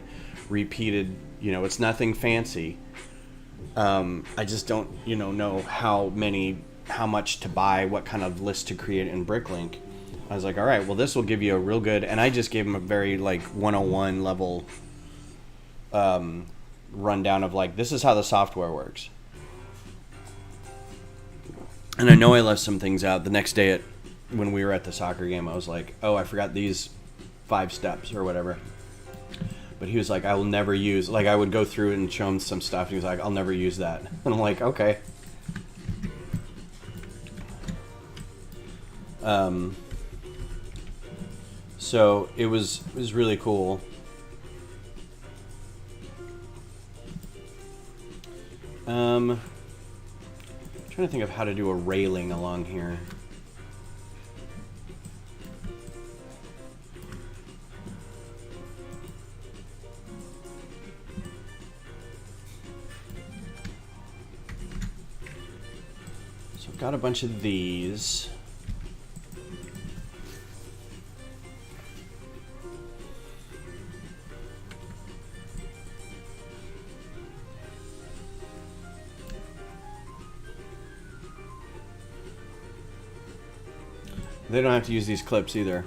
repeated, you know, it's nothing fancy. I just don't, you know how much to buy, what kind of list to create in Bricklink. I was like, all right, well, this will give you a real good, and I just gave him a very like 101 level rundown of like, this is how the software works. And I know I left some things out. The next day when we were at the soccer game, I was like, oh, I forgot these 5 steps or whatever. But he was like, I will never use, like I would go through and show him some stuff. And he was like, I'll never use that. And I'm like, okay. So it was really cool. Trying to think of how to do a railing along here. So I've got a bunch of these. They don't have to use these clips either.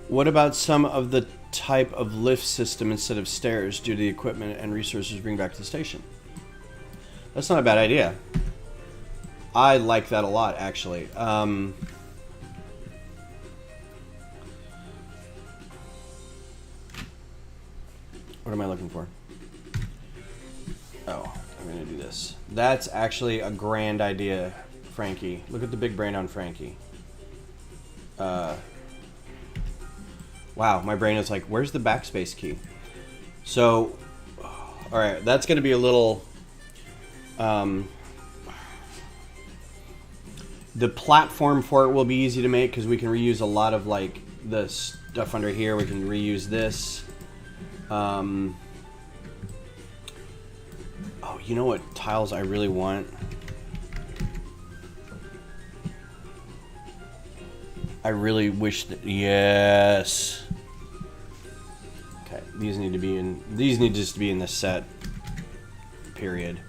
What about some of the type of lift system instead of stairs due to the equipment and resources bring back to the station? That's not a bad idea. I like that a lot, actually. What am I looking for? Oh. I'm going to do this. That's actually a grand idea, Frankie. Look at the big brain on Frankie. Wow, my brain is like, where's the backspace key? So, alright, that's going to be a little... the platform for it will be easy to make because we can reuse a lot of like the stuff under here. We can reuse this. Oh, you know what tiles I really want? I really wish that, yes. Okay, these need just to be in the set, period.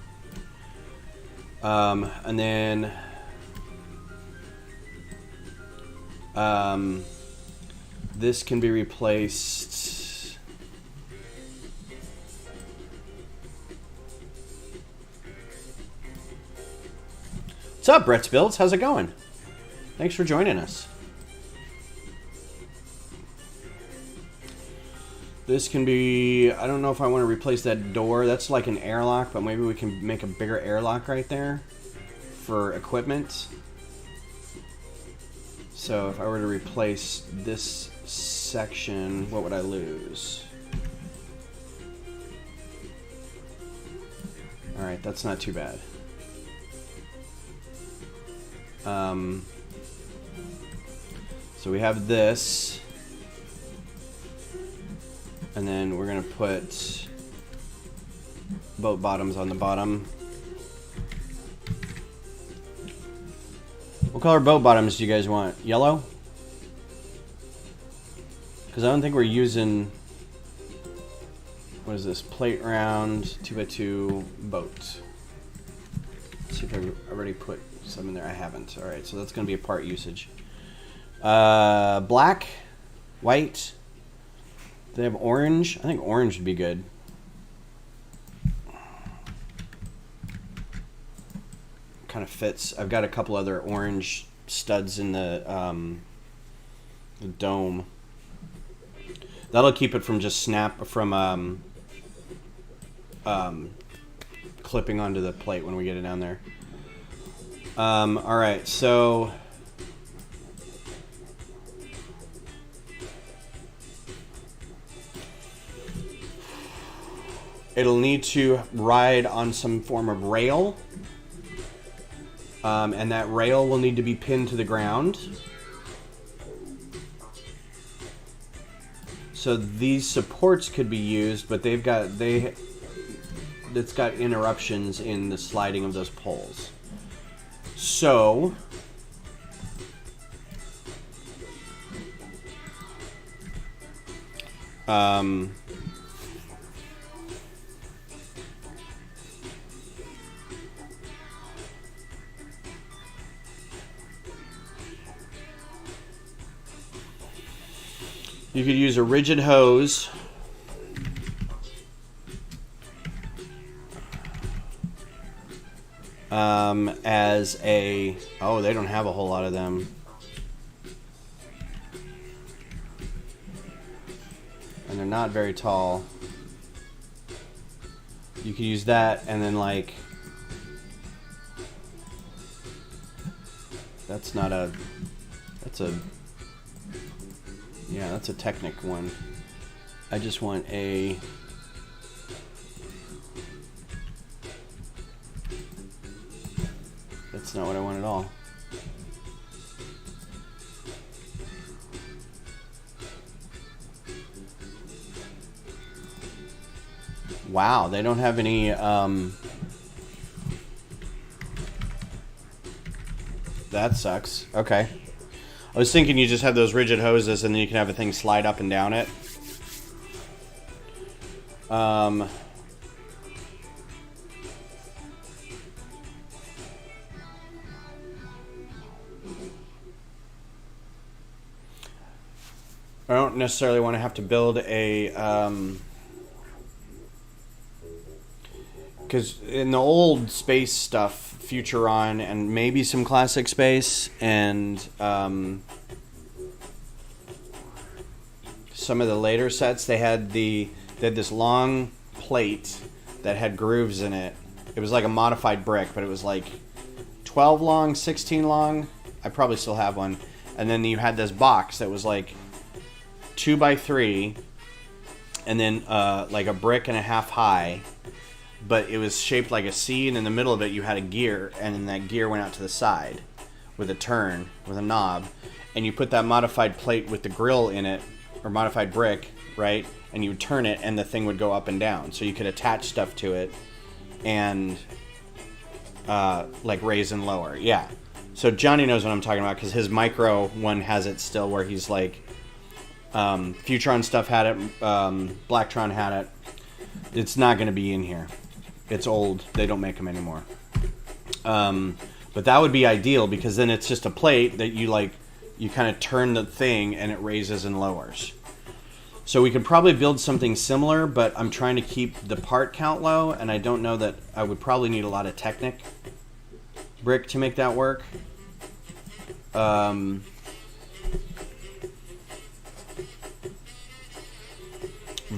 And then this can be replaced. What's up, Brett's Builds? How's it going? Thanks for joining us. This can be, I don't know if I want to replace that door. That's like an airlock, but maybe we can make a bigger airlock right there for equipment. So if I were to replace this section, what would I lose? All right, that's not too bad. So we have this. And then we're gonna put boat bottoms on the bottom. What color boat bottoms do you guys want? Yellow? Because I don't think we're using, what is this? Plate round 2x2 boat. Let's see if I already put some in there. I haven't. All right, so that's gonna be a part usage. Black, white. They have orange. I think orange would be good. Kind of fits. I've got a couple other orange studs in the dome. That'll keep it from just clipping onto the plate when we get it down there. All right, so. It'll need to ride on some form of rail. And that rail will need to be pinned to the ground. So these supports could be used, but it's got interruptions in the sliding of those poles. So you could use a rigid hose as a... Oh, they don't have a whole lot of them. And they're not very tall. You could use that and then like... That's not a... That's a... Yeah, that's a Technic one. I just want a... That's not what I want at all. Wow, they don't have any... That sucks. Okay. I was thinking you just have those rigid hoses and then you can have a thing slide up and down it. I don't necessarily want to have to build a... Because in the old space stuff, Futuron and maybe some classic space and some of the later sets, they had this long plate that had grooves in it. It was like a modified brick, but it was like 12 long, 16 long. I probably still have one. And then you had this box that was like 2x3 and then like a brick and a half high. But it was shaped like a C, and in the middle of it you had a gear, and then that gear went out to the side with a turn, with a knob, and you put that modified plate with the grill in it, or modified brick, right? And you would turn it, and the thing would go up and down. So you could attach stuff to it, and like raise and lower. Yeah. So Johnny knows what I'm talking about, because his micro one has it still, where he's like, Futron stuff had it, Blacktron had it. It's not going to be in here. It's old. They don't make them anymore. But that would be ideal because then it's just a plate that you kind of turn the thing and it raises and lowers. So we could probably build something similar, but I'm trying to keep the part count low, and I don't know that I would probably need a lot of Technic brick to make that work.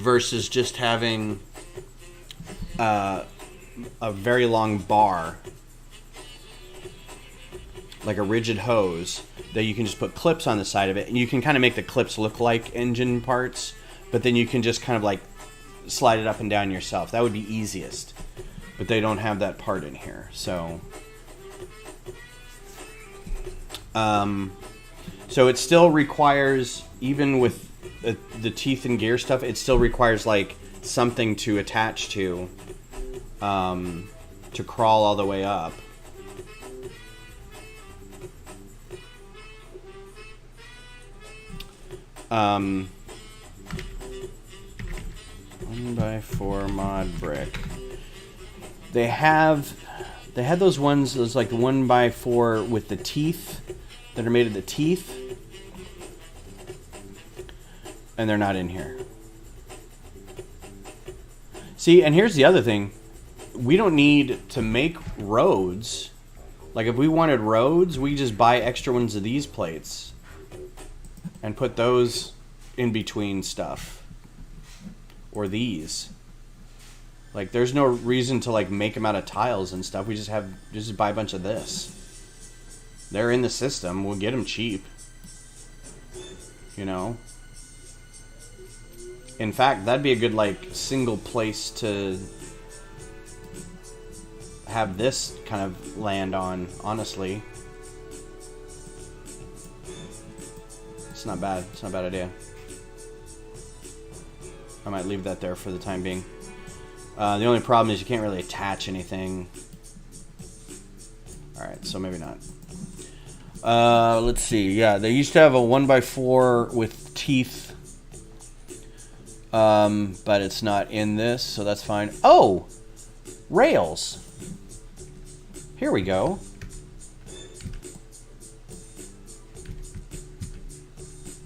versus just having a very long bar, like a rigid hose, that you can just put clips on the side of it, and you can kind of make the clips look like engine parts, but then you can just kind of like slide it up and down yourself. That would be easiest, but they don't have that part in here. So so it still requires, even with the teeth and gear stuff, it still requires like something to attach to crawl all the way up. One by four mod brick. They had those ones, those like 1x4 with the teeth that are made of the teeth, and they're not in here. See, and here's the other thing. We don't need to make roads. Like if we wanted roads, we just buy extra ones of these plates and put those in between stuff. Or these. Like there's no reason to like make them out of tiles and stuff. We just buy a bunch of this. They're in the system. We'll get them cheap. You know? In fact, that'd be a good like single place to have this kind of land on, honestly. It's not bad. It's not a bad idea. I might leave that there for the time being. The only problem is you can't really attach anything. Alright, so maybe not. Let's see. Yeah, they used to have a 1x4 with teeth. But it's not in this, so that's fine. Oh! Rails! Here we go.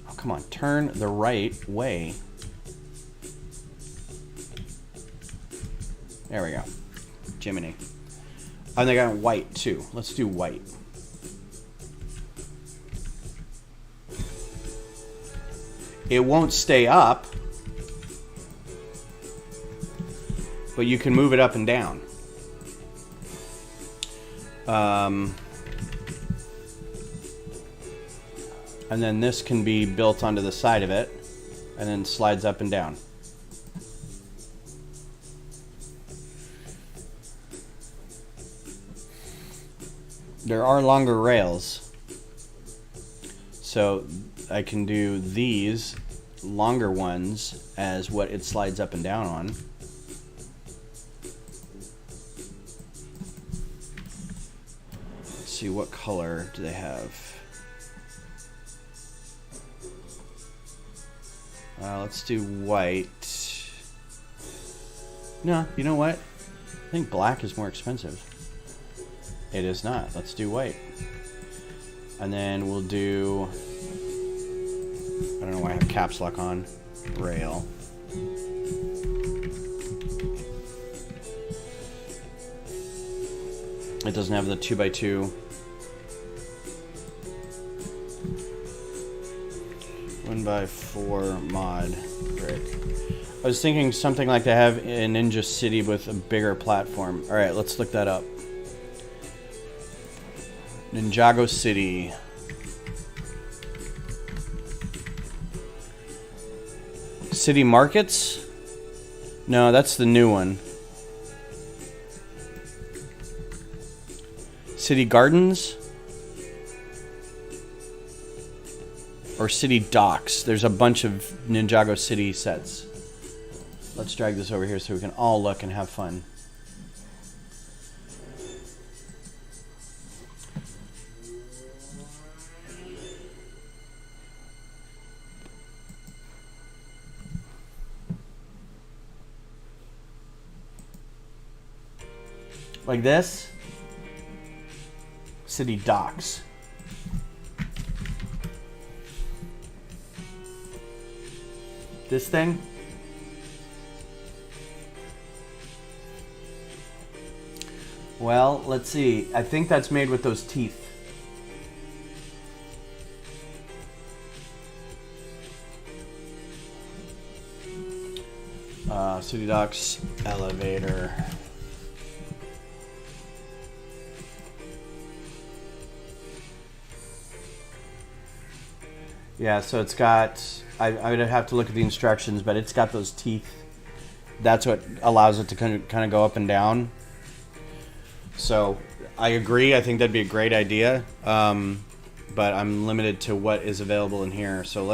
Oh, come on. Turn the right way. There we go. Jiminy. And they got white, too. Let's do white. It won't stay up, but you can move it up and down. And then this can be built onto the side of it, and then slides up and down. There are longer rails, so I can do these longer ones as what it slides up and down on. Let's see, what color do they have? Let's do white. No, you know what? I think black is more expensive. It is not. Let's do white. And then we'll do... I don't know why I have caps lock on. Rail. It doesn't have the 2x2. 1x4 mod brick. I was thinking something like they have in Ninja City with a bigger platform. Alright, let's look that up. Ninjago City. City Markets? No, that's the new one. City Gardens? Or City Docks. There's a bunch of Ninjago City sets. Let's drag this over here so we can all look and have fun. Like this. City Docks. This thing. Well, let's see. I think that's made with those teeth. City docks elevator. Yeah, so it's got, I would have to look at the instructions, but it's got those teeth. That's what allows it to kind of go up and down. So I agree. I think that'd be a great idea. But I'm limited to what is available in here. So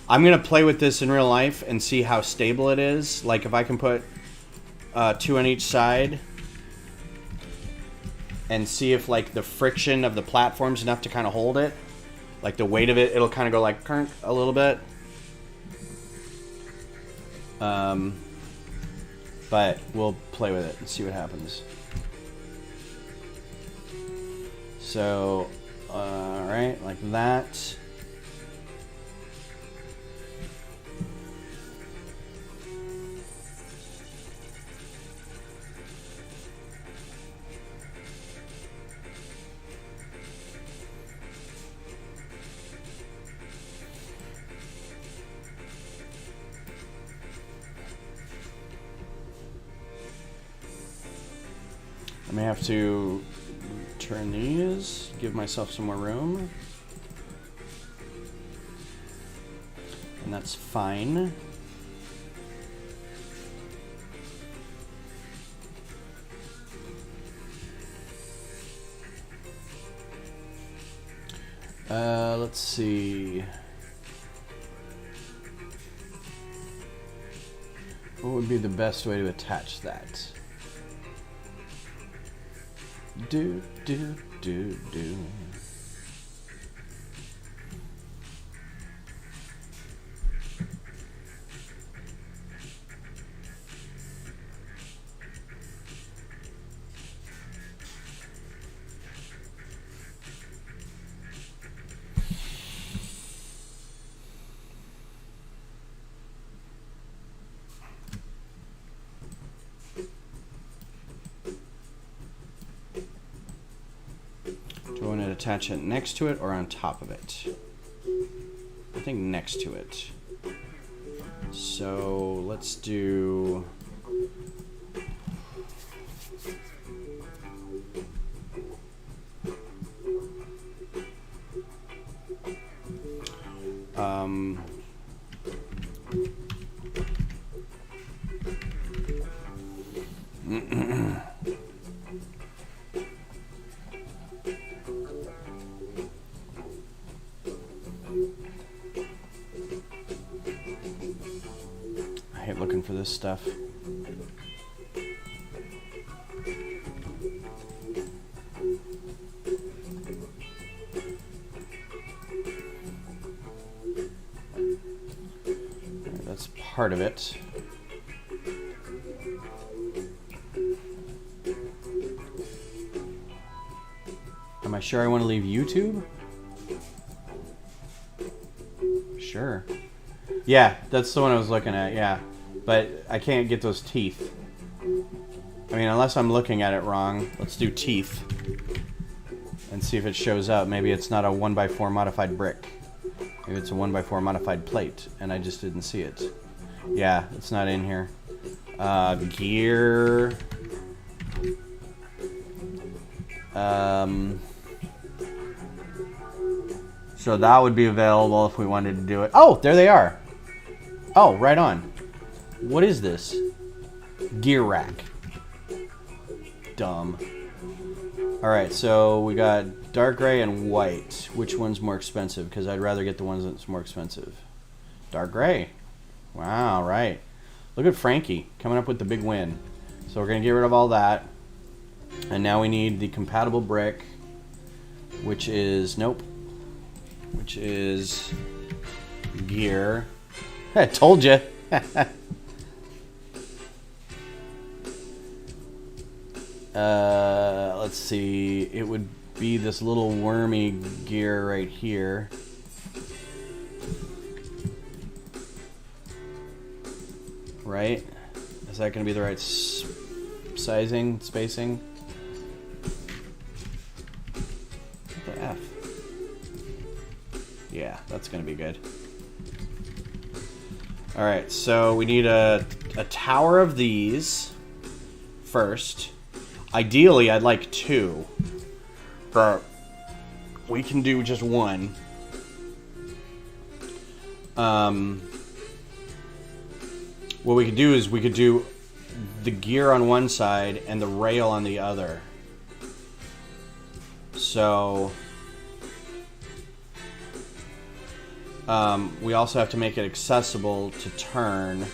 I'm going to play with this in real life and see how stable it is. Like if I can put 2 on each side and see if like the friction of the platform's enough to kind of hold it. Like the weight of it, it'll kind of go like a little bit. But we'll play with it and see what happens. So, alright, like that. I may have to turn these, give myself some more room. And that's fine. Let's see. What would be the best way to attach that? Do. Do I want to attach it next to it or on top of it? I think next to it. So let's do... I hate looking for this stuff. That's part of it. Am I sure I want to leave YouTube? Sure. Yeah, that's the one I was looking at, yeah. But I can't get those teeth. I mean, unless I'm looking at it wrong. Let's do teeth. And see if it shows up. Maybe it's not a 1x4 modified brick. Maybe it's a 1x4 modified plate, and I just didn't see it. Yeah, it's not in here. Gear. So that would be available if we wanted to do it. Oh, there they are. Oh, right on. What is this? Gear rack. Dumb. Alright, so we got dark gray and white. Which one's more expensive? Because I'd rather get the ones that's more expensive. Dark gray. Wow, right. Look at Frankie coming up with the big win. So we're going to get rid of all that. And now we need the compatible brick, which is, nope, which is gear. I told you. Let's see. It would be this little wormy gear right here. Right? Is that going to be the right sizing, spacing? What the F? Yeah, that's going to be good. All right, so we need a tower of these first. Ideally, I'd like 2, but we can do just 1. What we could do is we could do the gear on one side and the rail on the other. So we also have to make it accessible to turn.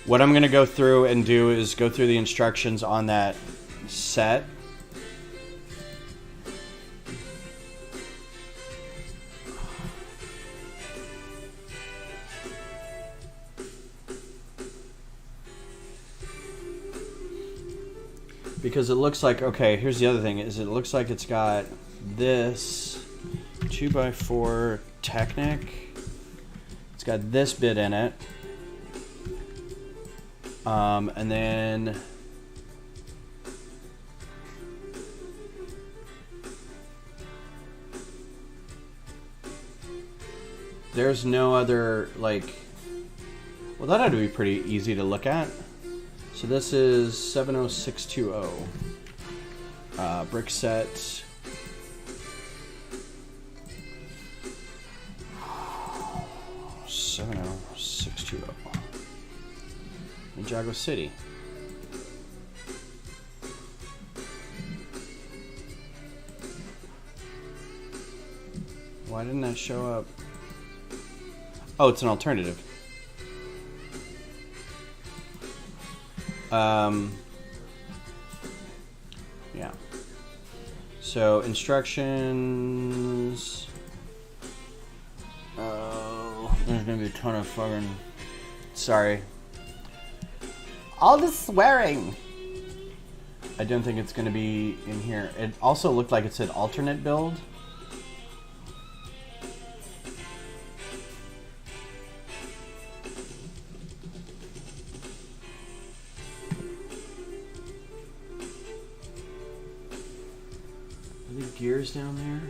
What I'm going to go through and do is go through the instructions on that set. Because it looks like, okay, here's the other thing, is it looks like it's got this 2x4 Technic. It's got this bit in it. And then there's no other, like, well, that ought to be pretty easy to look at. So this is 70620. Brick set. Ninjago City. Why didn't that show up? Oh, it's an alternative. Yeah. So instructions. Oh, there's gonna be a ton of fucking. Sorry. All the swearing. I don't think it's gonna be in here. It also looked like it said alternate build. Are there gears down there?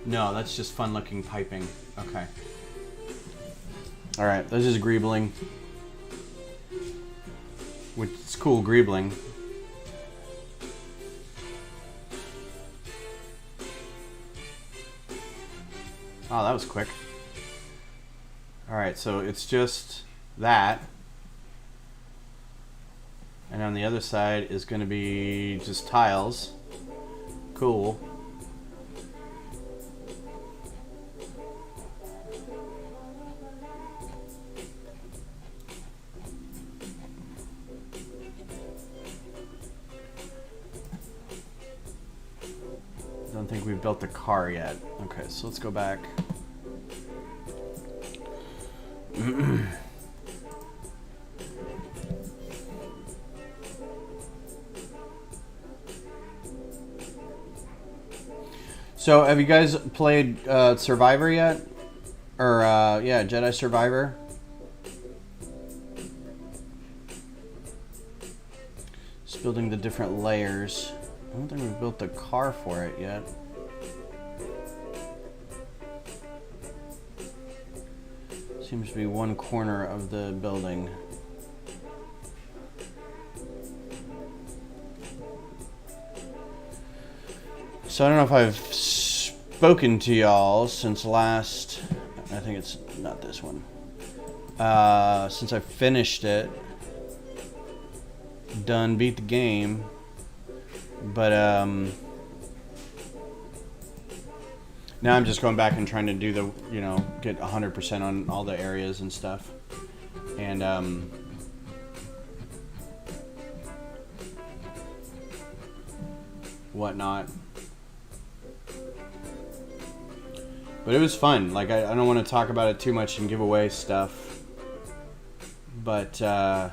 No, that's just fun looking piping. Okay. Alright, this is greebling. Which is cool, greebling. Oh, that was quick. Alright, so it's just that. And on the other side is going to be just tiles. Cool. Don't think we've built the car yet. Okay, so let's go back. So, have you guys played Survivor yet? Or, yeah, Jedi Survivor? Just building the different layers. I don't think we've built the car for it yet. Seems to be one corner of the building. So I don't know if I've spoken to y'all since last, I think it's not this one, since I finished it, done, beat the game, but now I'm just going back and trying to do the, you know, get 100% on all the areas and stuff, and whatnot. But it was fun. Like, I don't want to talk about it too much and give away stuff. But, I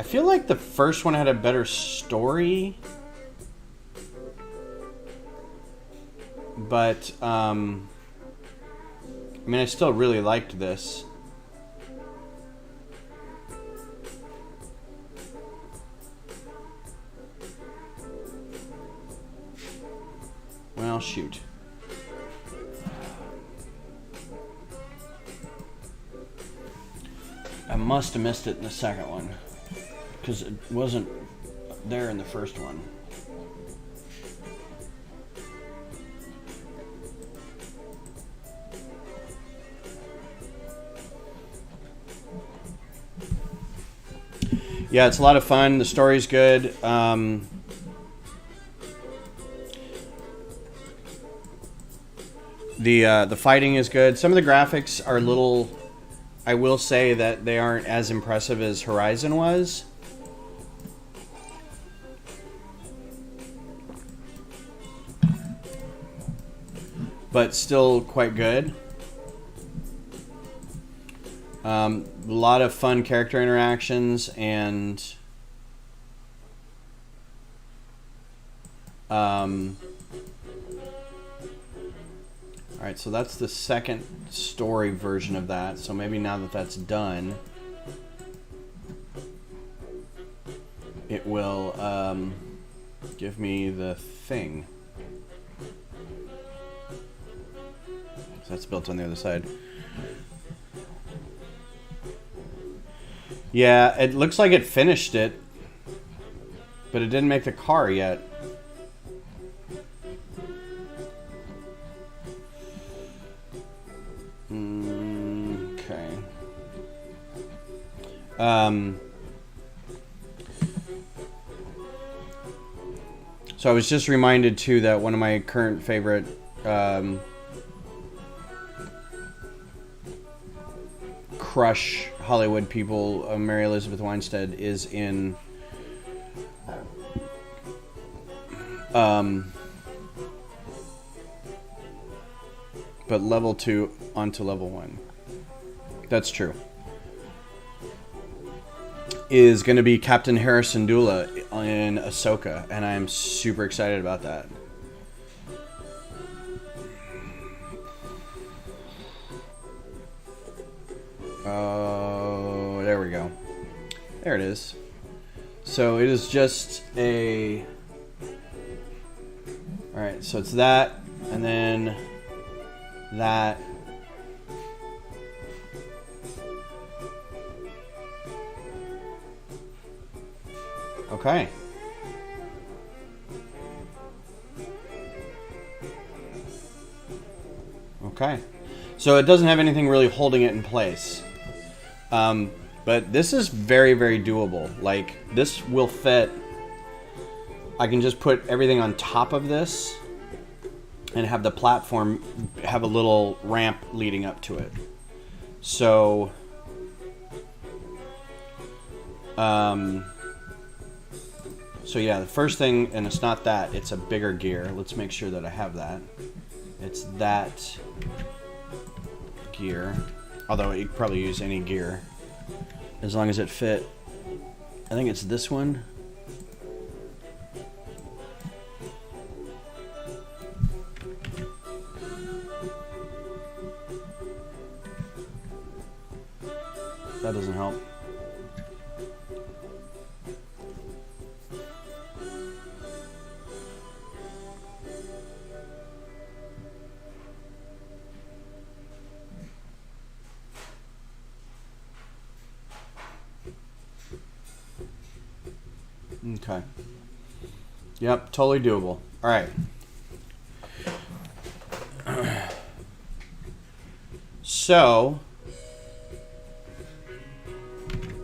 feel like the first one had a better story. But, I mean, I still really liked this. Well, shoot. I must have missed it in the second one, because it wasn't there in the first one. Yeah, it's a lot of fun. The story's good. The fighting is good. Some of the graphics are a little... I will say that they aren't as impressive as Horizon was. But still quite good. A lot of fun character interactions and... Alright, so that's the second story version of that. So maybe now that that's done, it will give me the thing. So that's built on the other side. Yeah, it looks like it finished it, but it didn't make the car yet. Okay. So I was just reminded too that one of my current favorite crush Hollywood people, Mary Elizabeth Winstead, is in but level 2 onto level 1. That's true. Is going to be Captain Harrison Dula in Ahsoka, and I'm super excited about that. Oh, there we go. There it is. So it is just a... Alright, so it's that, and then that. Okay. Okay. So it doesn't have anything really holding it in place. But this is very, very doable. Like, this will fit. I can just put everything on top of this and have the platform have a little ramp leading up to it. So, so yeah, the first thing, and it's not that, it's a bigger gear. Let's make sure that I have that. It's that gear. Although you could probably use any gear as long as it fit. I think it's this one. That doesn't help. Okay. Yep, totally doable. All right. So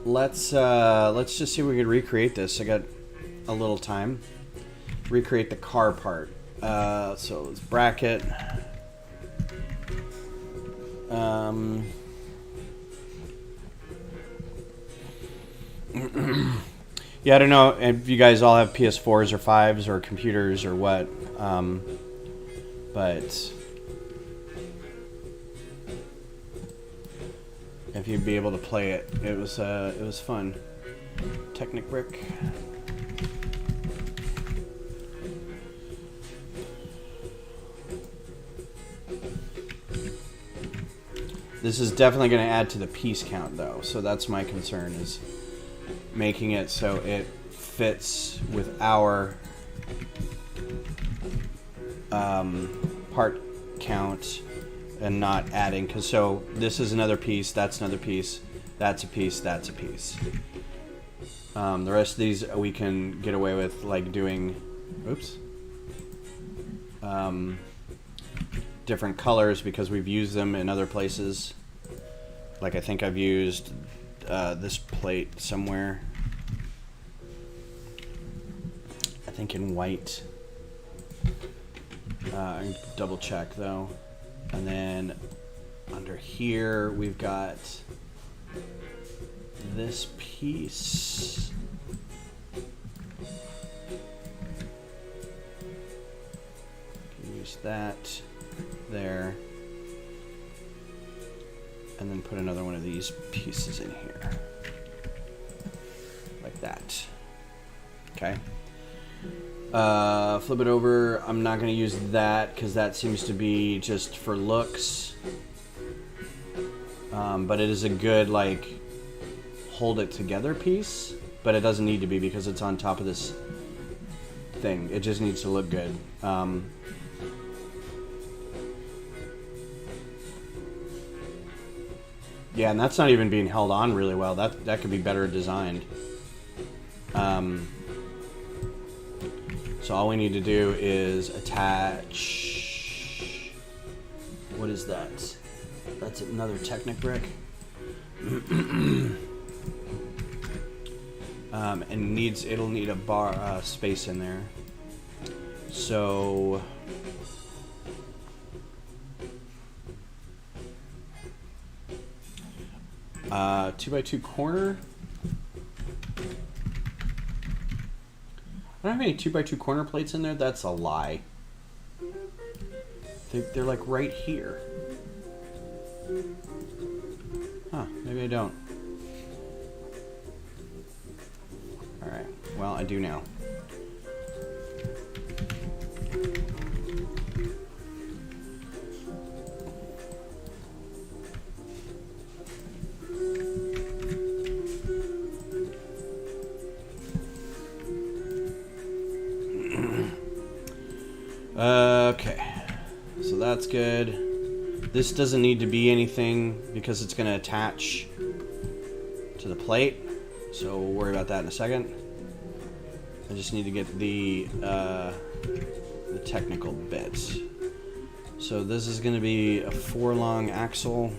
let's just see if we can recreate this. I got a little time. Recreate the car part. So let's bracket. Yeah, I don't know if you guys all have PS4s or 5s or computers or what, but if you'd be able to play it, it was fun. Technic brick. This is definitely going to add to the piece count, though. So that's my concern, is making it so it fits with our part count and not adding. Because so this is another piece, that's another piece, that's a piece, that's a piece. The rest of these we can get away with, like doing, oops, different colors because we've used them in other places. Like I think I've used this plate somewhere. I think in white. I double check though. And then under here we've got this piece. Use that there. And then put another one of these pieces in here. Like that. Okay. Flip it over. I'm not going to use that because that seems to be just for looks. But it is a good, like, hold it together piece. But it doesn't need to be because it's on top of this thing. It just needs to look good. Yeah, and that's not even being held on really well. That could be better designed. So all we need to do is attach. What is that? That's another Technic brick. And it'll need a bar space in there. So. 2x2 corner. I don't have any 2x2 corner plates in there. That's a lie. They're like right here. Huh, maybe I don't. Alright, well, I do now. Okay, so that's good. This doesn't need to be anything because it's going to attach to the plate, so we'll worry about that in a second. I just need to get the technical bits. So this is going to be a 4-long axle,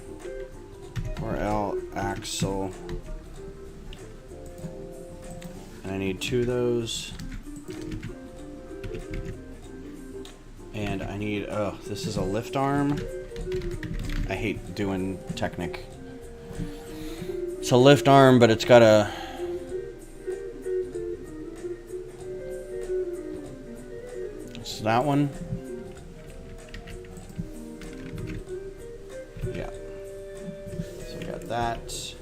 4L axle, and I need 2 of those. And I need, oh, this is a lift arm. I hate doing Technic. It's a lift arm, but it's got a... It's that one. Yeah. So we got that.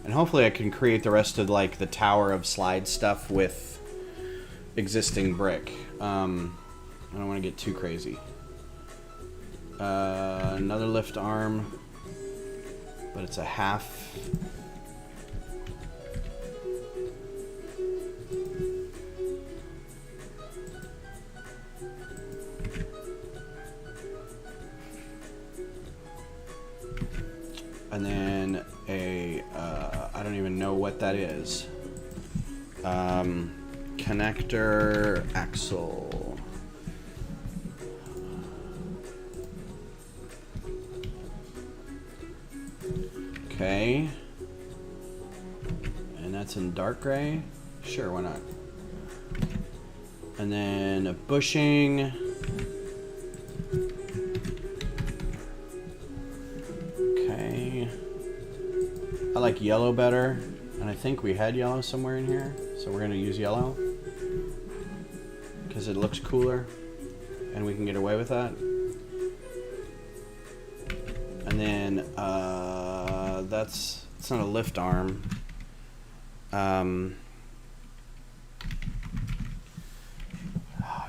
And hopefully I can create the rest of like the tower of slide stuff with existing brick. I don't want to get too crazy. Another lift arm, but it's a half. And then a, I don't even know what that is. Connector axle. Okay. And that's in dark gray. Sure, why not? And then a bushing. Okay. I like yellow better, and I think we had yellow somewhere in here, so we're going to use yellow because it looks cooler and we can get away with that. And then it's not a lift arm.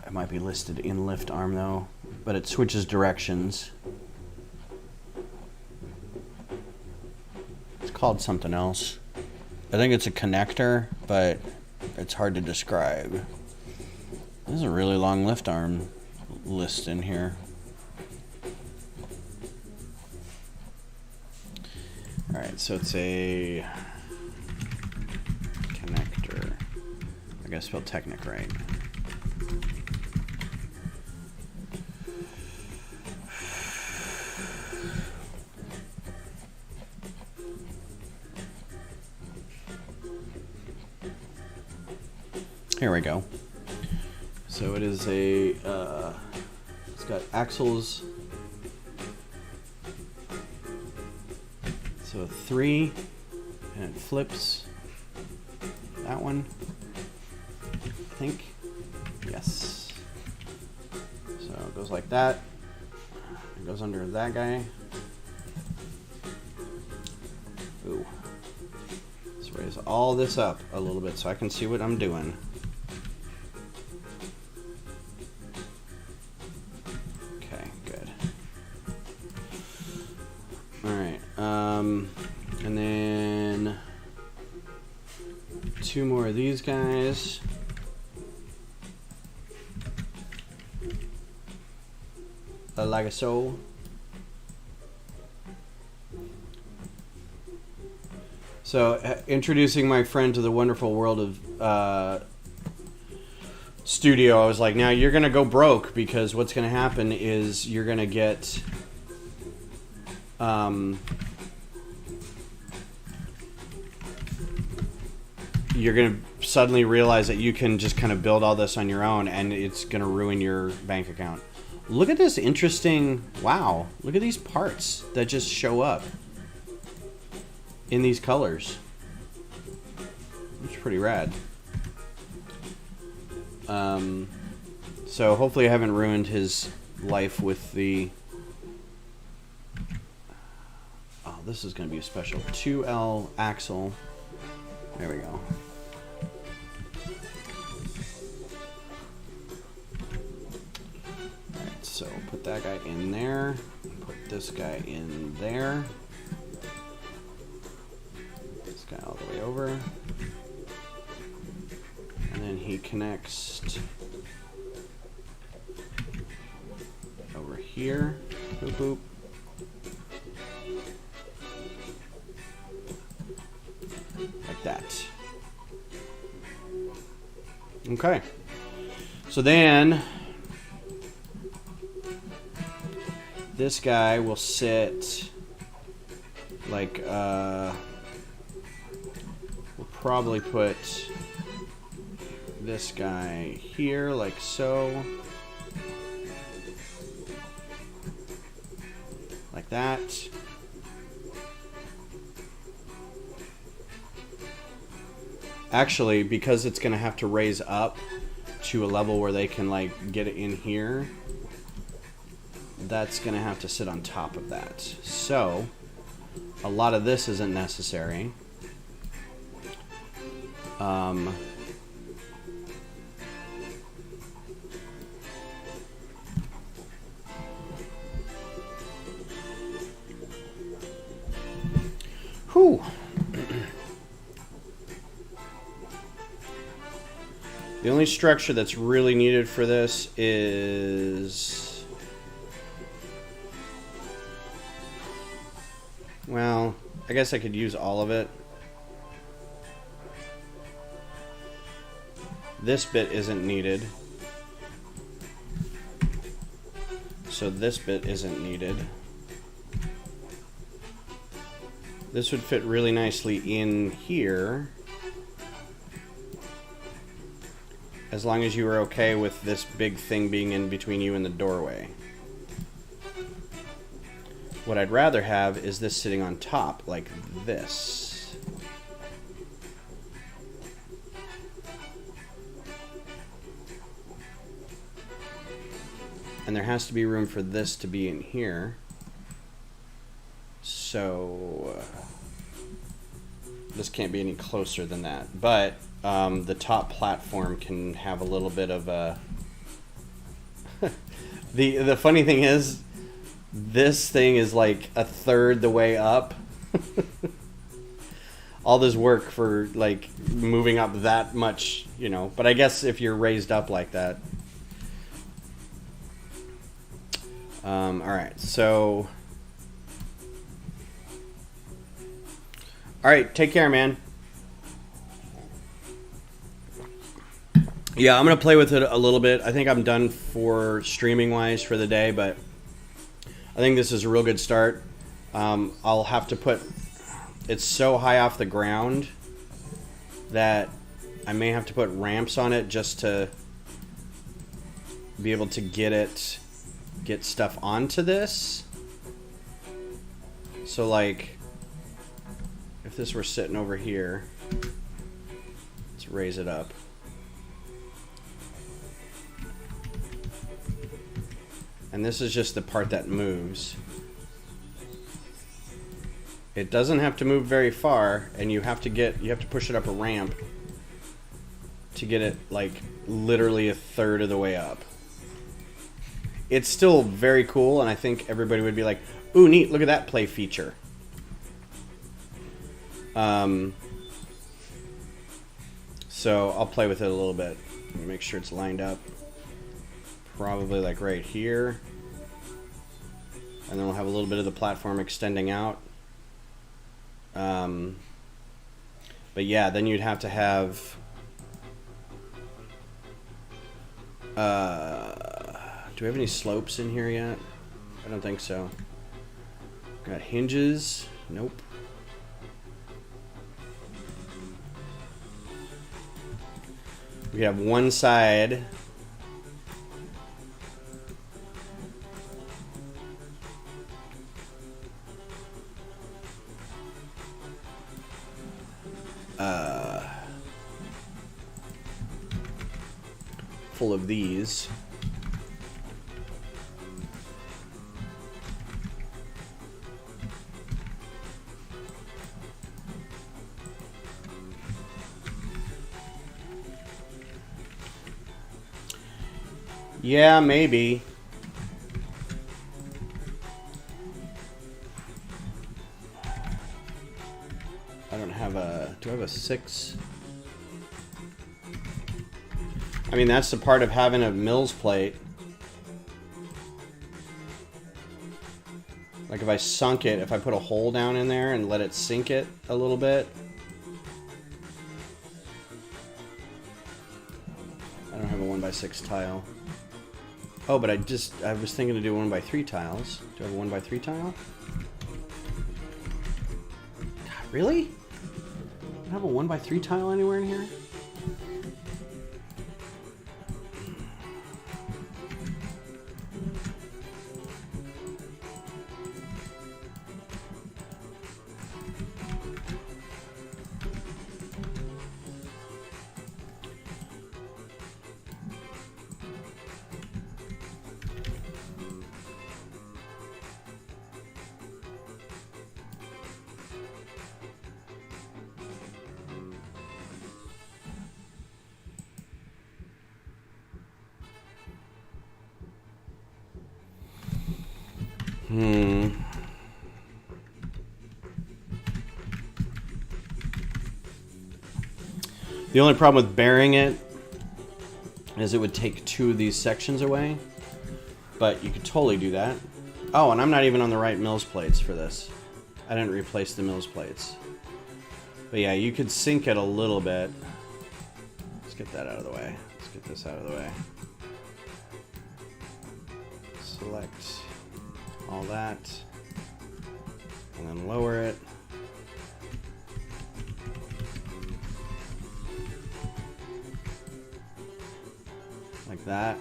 It might be listed in lift arm though, but it switches directions. It's called something else. I think it's a connector, but it's hard to describe. There's a really long lift arm list in here. Alright, so it's a connector. I gotta spell Technic right. Here we go. So it is a, it's got axles. So 3, and it flips. That one, I think. Yes. So it goes like that. It goes under that guy. Ooh. Let's raise all this up a little bit so I can see what I'm doing. And then 2 more of these guys. Like so. So, introducing my friend to the wonderful world of studio, I was like, now you're going to go broke because what's going to happen is you're going to get... you're going to suddenly realize that you can just kind of build all this on your own and it's going to ruin your bank account. Look at this interesting, wow, look at these parts that just show up in these colors. It's pretty rad. So hopefully I haven't ruined his life with the... Oh, this is going to be a special 2L axle. There we go. Alright, so put that guy in there. Put this guy in there. This guy all the way over. And then he connects over here. Boop, boop. Like that. Okay. So then this guy will sit like we'll probably put this guy here like so. Like that. Actually, because it's going to have to raise up to a level where they can like get it in here, that's going to have to sit on top of that. So, a lot of this isn't necessary. Whew. The only structure that's really needed for this is... Well, I guess I could use all of it. This bit isn't needed. So this bit isn't needed. This would fit really nicely in here. As long as you were okay with this big thing being in between you and the doorway. What I'd rather have is this sitting on top, like this. And there has to be room for this to be in here. So this can't be any closer than that. But the top platform can have a little bit of a The funny thing is, this thing is like a third the way up. All this work for like moving up that much, you know. But I guess if you're raised up like that. All right, so. All right, take care, man. Yeah, I'm going to play with it a little bit. I think I'm done for streaming-wise for the day, but I think this is a real good start. I'll have to put... It's so high off the ground that I may have to put ramps on it just to be able to get stuff onto this. So, like, if this were sitting over here, let's raise it up. And this is just the part that moves. It doesn't have to move very far, and you have to push it up a ramp to get it like literally a third of the way up. It's still very cool, and I think everybody would be like, "Ooh, neat! Look at that play feature." So I'll play with it a little bit. Make sure it's lined up. Probably like right here. And then we'll have a little bit of the platform extending out. But yeah, then you'd have to have... do we have any slopes in here yet? I don't think so. Got hinges. Nope. We have one side... full of these. Yeah, maybe. I don't have a... Do I have a 6? I mean, that's the part of having a Mills plate. Like if I sunk it, if I put a hole down in there and let it sink it a little bit. I don't have a 1x6 tile. Oh, but I was thinking to do 1x3 tiles. Do I have a 1x3 tile? God, really? Do I have a 1x3 tile anywhere in here? The only problem with burying it is it would take 2 of these sections away, but you could totally do that. Oh, and I'm not even on the right Mills plates for this. I didn't replace the Mills plates. But yeah, you could sink it a little bit. Let's get that out of the way. Let's get this out of the way. Select all that, and then lower it. Like that.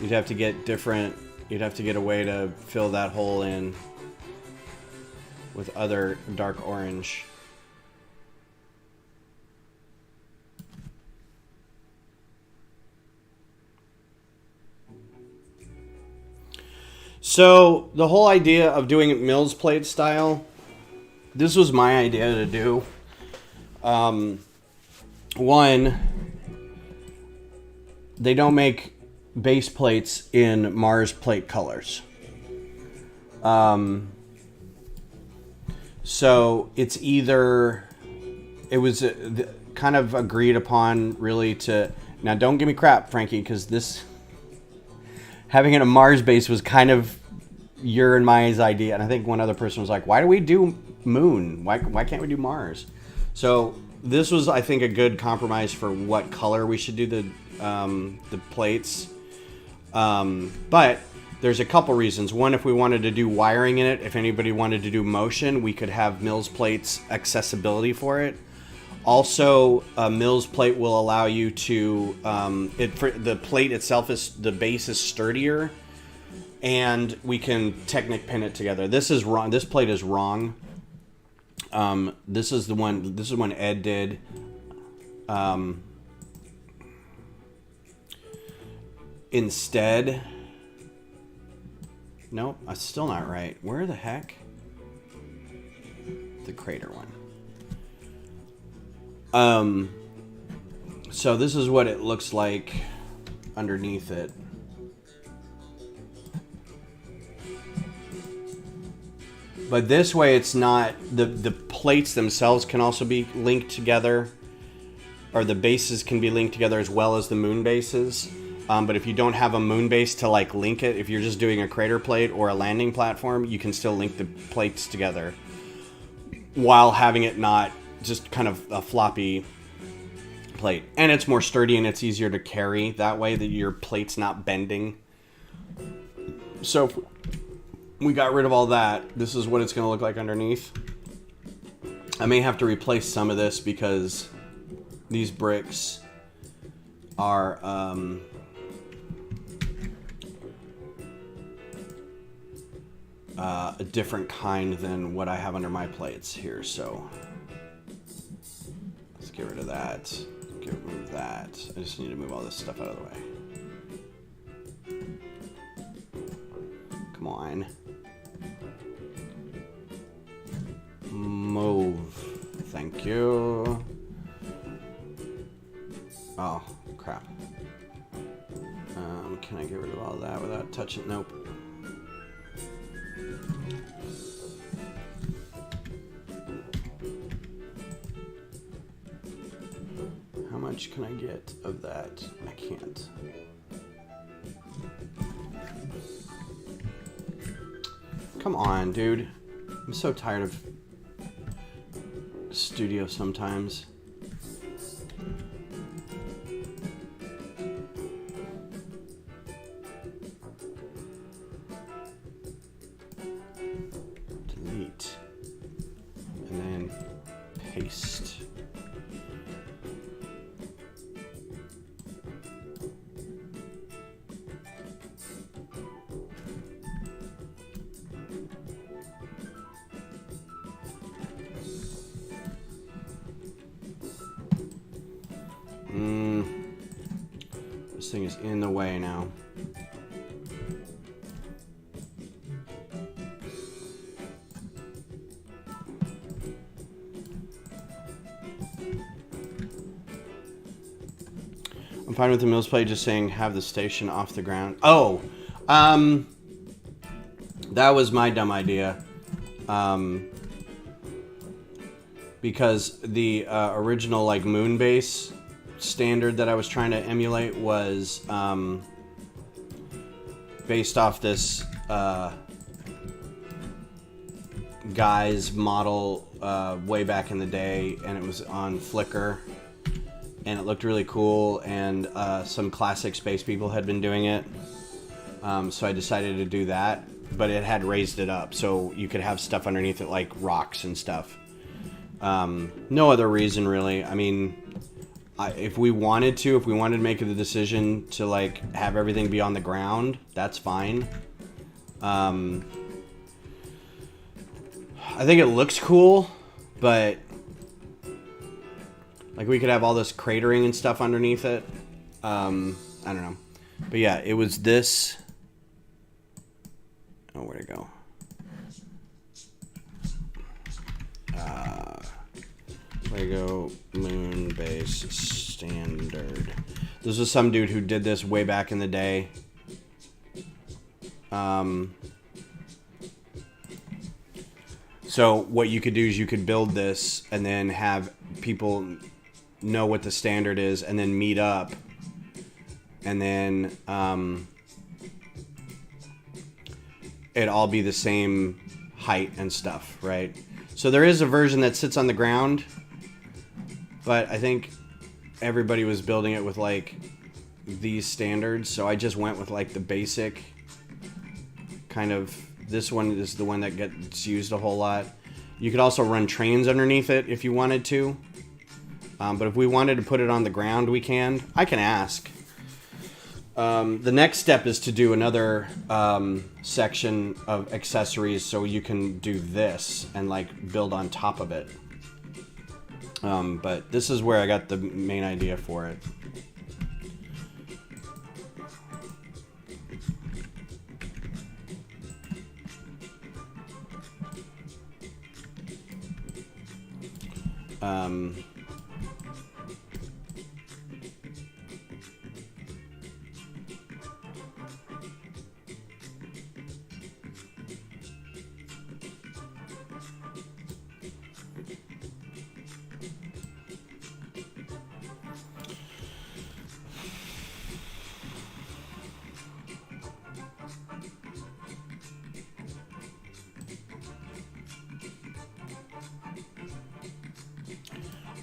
You'd have to get a way to fill that hole in with other dark orange. So the whole idea of doing it Mills plate style, this was my idea to do. One, they don't make base plates in Mars plate colors. So it's either, it was kind of agreed upon really to, now don't give me crap, Frankie, because this, having it a Mars base was kind of your and my idea. And I think one other person was like, why do we do moon? Why can't we do Mars? So this was, I think, a good compromise for what color we should do the plates. But there's a couple reasons. One, if we wanted to do wiring in it, if anybody wanted to do motion, we could have Mills plates accessibility for it. Also, a Mills plate will allow you to, the plate itself is, the base is sturdier, and we can Technic pin it together. This is wrong. This plate is wrong. This is one Ed did. Instead, nope, that's still not right. Where the heck? The crater one. So this is what it looks like underneath it. But this way it's not, the plates themselves can also be linked together, or the bases can be linked together as well as the moon bases. But if you don't have a moon base to like link it, if you're just doing a crater plate or a landing platform, you can still link the plates together while having it not just kind of a floppy plate. And it's more sturdy and it's easier to carry that way, that your plate's not bending. So if we got rid of all that, this is what it's going to look like underneath. I may have to replace some of this because these bricks are a different kind than what I have under my plates here. So let's get rid of that. Move that. I just need to move all this stuff out of the way. Come on. Move. Thank you. Oh, crap. Can I get rid of all that without touching? Nope. How much can I get of that? I can't. Come on, dude. I'm so tired of studio sometimes. Delete. And then paste. This thing is in the way now. I'm fine with the Mills plate just saying have the station off the ground. Oh, that was my dumb idea. Because the original like moon base standard that I was trying to emulate was based off this guy's model way back in the day, and it was on Flickr, and it looked really cool, and some classic space people had been doing it, so I decided to do that, but it had raised it up so you could have stuff underneath it like rocks and stuff. No other reason really. I mean, if we wanted to make the decision to like have everything be on the ground, that's fine. I think it looks cool, but like we could have all this cratering and stuff underneath it. I don't know. But yeah, it was this. Oh, where'd it go? Lego moon base standard. This was some dude who did this way back in the day. So what you could do is you could build this and then have people know what the standard is and then meet up. And then it'd all be the same height and stuff, right? So there is a version that sits on the ground, but I think everybody was building it with like these standards, so I just went with like the basic kind of. This one is the one that gets used a whole lot. You could also run trains underneath it if you wanted to, but if we wanted to put it on the ground, we can. I can ask. The next step is to do another section of accessories, so you can do this and like build on top of it. But this is where I got the main idea for it.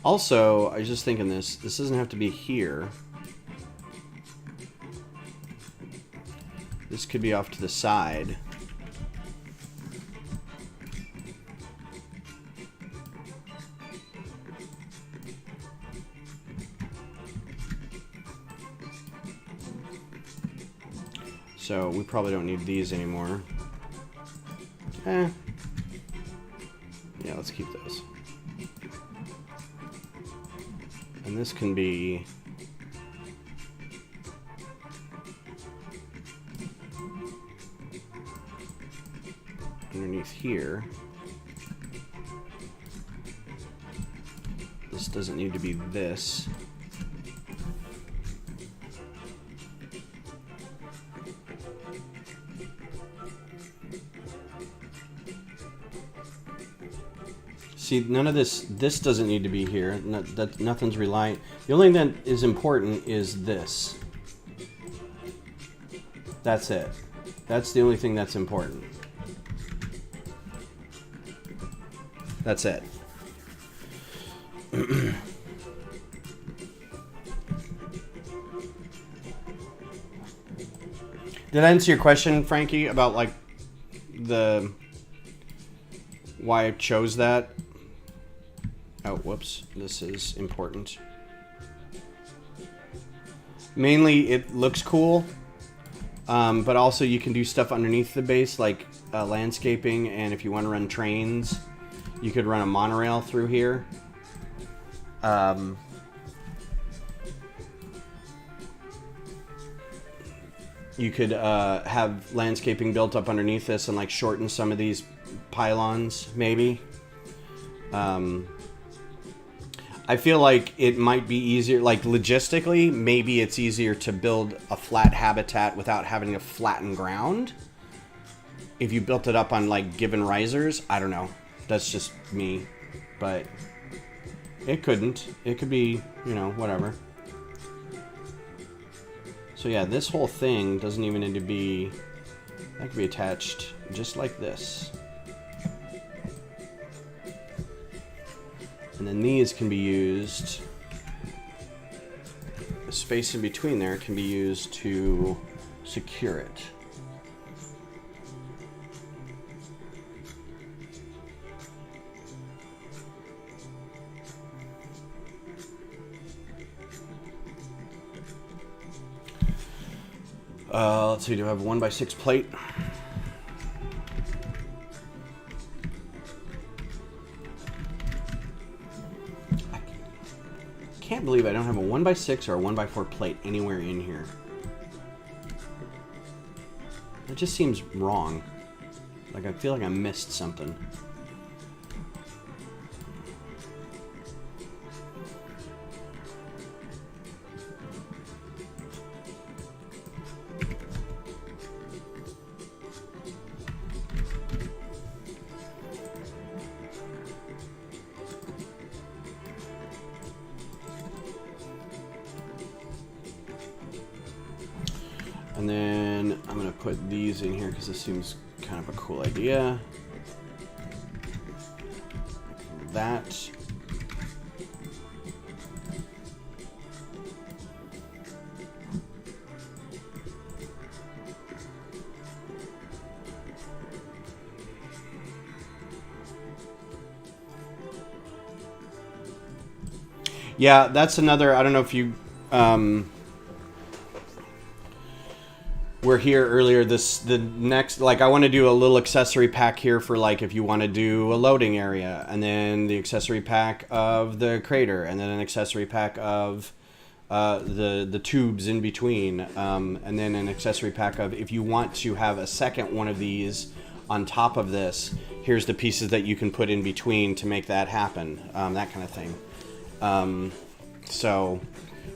Also, I was just thinking this doesn't have to be here. This could be off to the side. So we probably don't need these anymore. Yeah, let's keep those. And this can be underneath here. This doesn't need to be this. See, none of this doesn't need to be here. Nothing's reliant. The only thing that is important is this. That's it. That's the only thing that's important. That's it. Did I answer your question, Frankie, about like why I chose that? Oh, whoops. This is important. Mainly, it looks cool, but also you can do stuff underneath the base, like landscaping, and if you want to run trains, you could run a monorail through here. You could have landscaping built up underneath this and like shorten some of these pylons, maybe. I feel like it might be easier, like logistically, maybe it's easier to build a flat habitat without having to flatten ground. If you built it up on like given risers, I don't know. That's just me. But it couldn't. It could be, whatever. So yeah, this whole thing doesn't even need to be, that could be attached just like this. And then these can be used, the space in between there can be used to secure it. Let's see, do I have a 1x6 plate? I can't believe I don't have a 1x6 or a 1x4 plate anywhere in here. It just seems wrong. Like I feel like I missed something. And then I'm going to put these in here because this seems kind of a cool idea. Like that. Yeah, that's another, I don't know if you were here earlier, the next, like I want to do a little accessory pack here for like if you want to do a loading area, and then the accessory pack of the crater, and then an accessory pack of the tubes in between, and then an accessory pack of if you want to have a second one of these on top of this, here's the pieces that you can put in between to make that happen, that kind of thing. So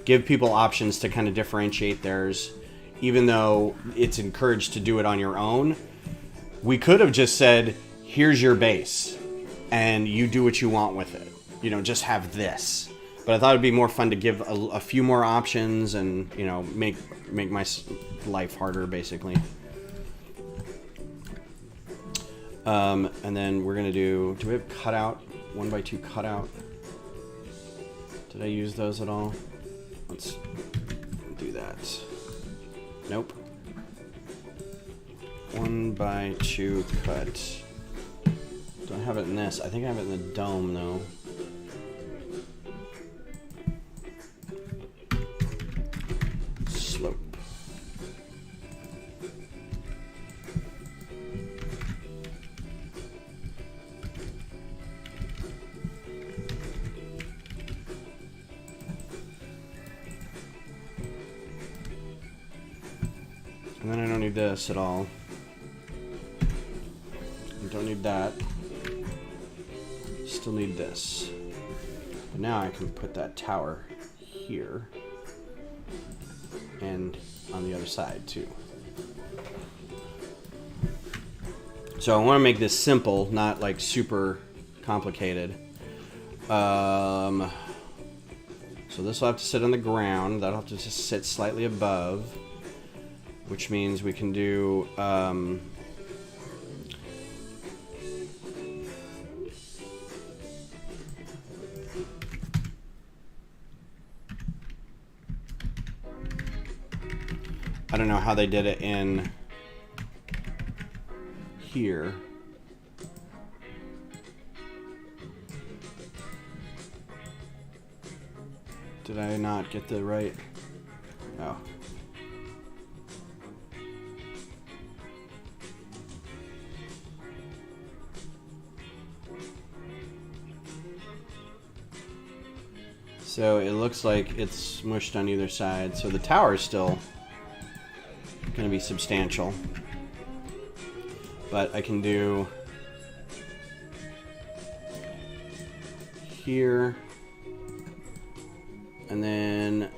give people options to kind of differentiate theirs, even though it's encouraged to do it on your own. We could have just said, here's your base and you do what you want with it. You know, just have this. But I thought it'd be more fun to give a few more options and, you know, make my life harder, basically. And then we're going to do we have cutout, 1x2 cutout? Did I use those at all? Let's do that. Nope. 1x2 cut. Don't have it in this. I think I have it in the dome though. Slope. And then I don't need this at all. I don't need that. Still need this. But now I can put that tower here. And on the other side too. So I want to make this simple, not like super complicated. So this will have to sit on the ground. That'll have to just sit slightly above. Which means we can do I don't know how they did it in here. Did I not get the right? Oh. So it looks like it's smushed on either side. So the tower is still going to be substantial. But I can do here. And then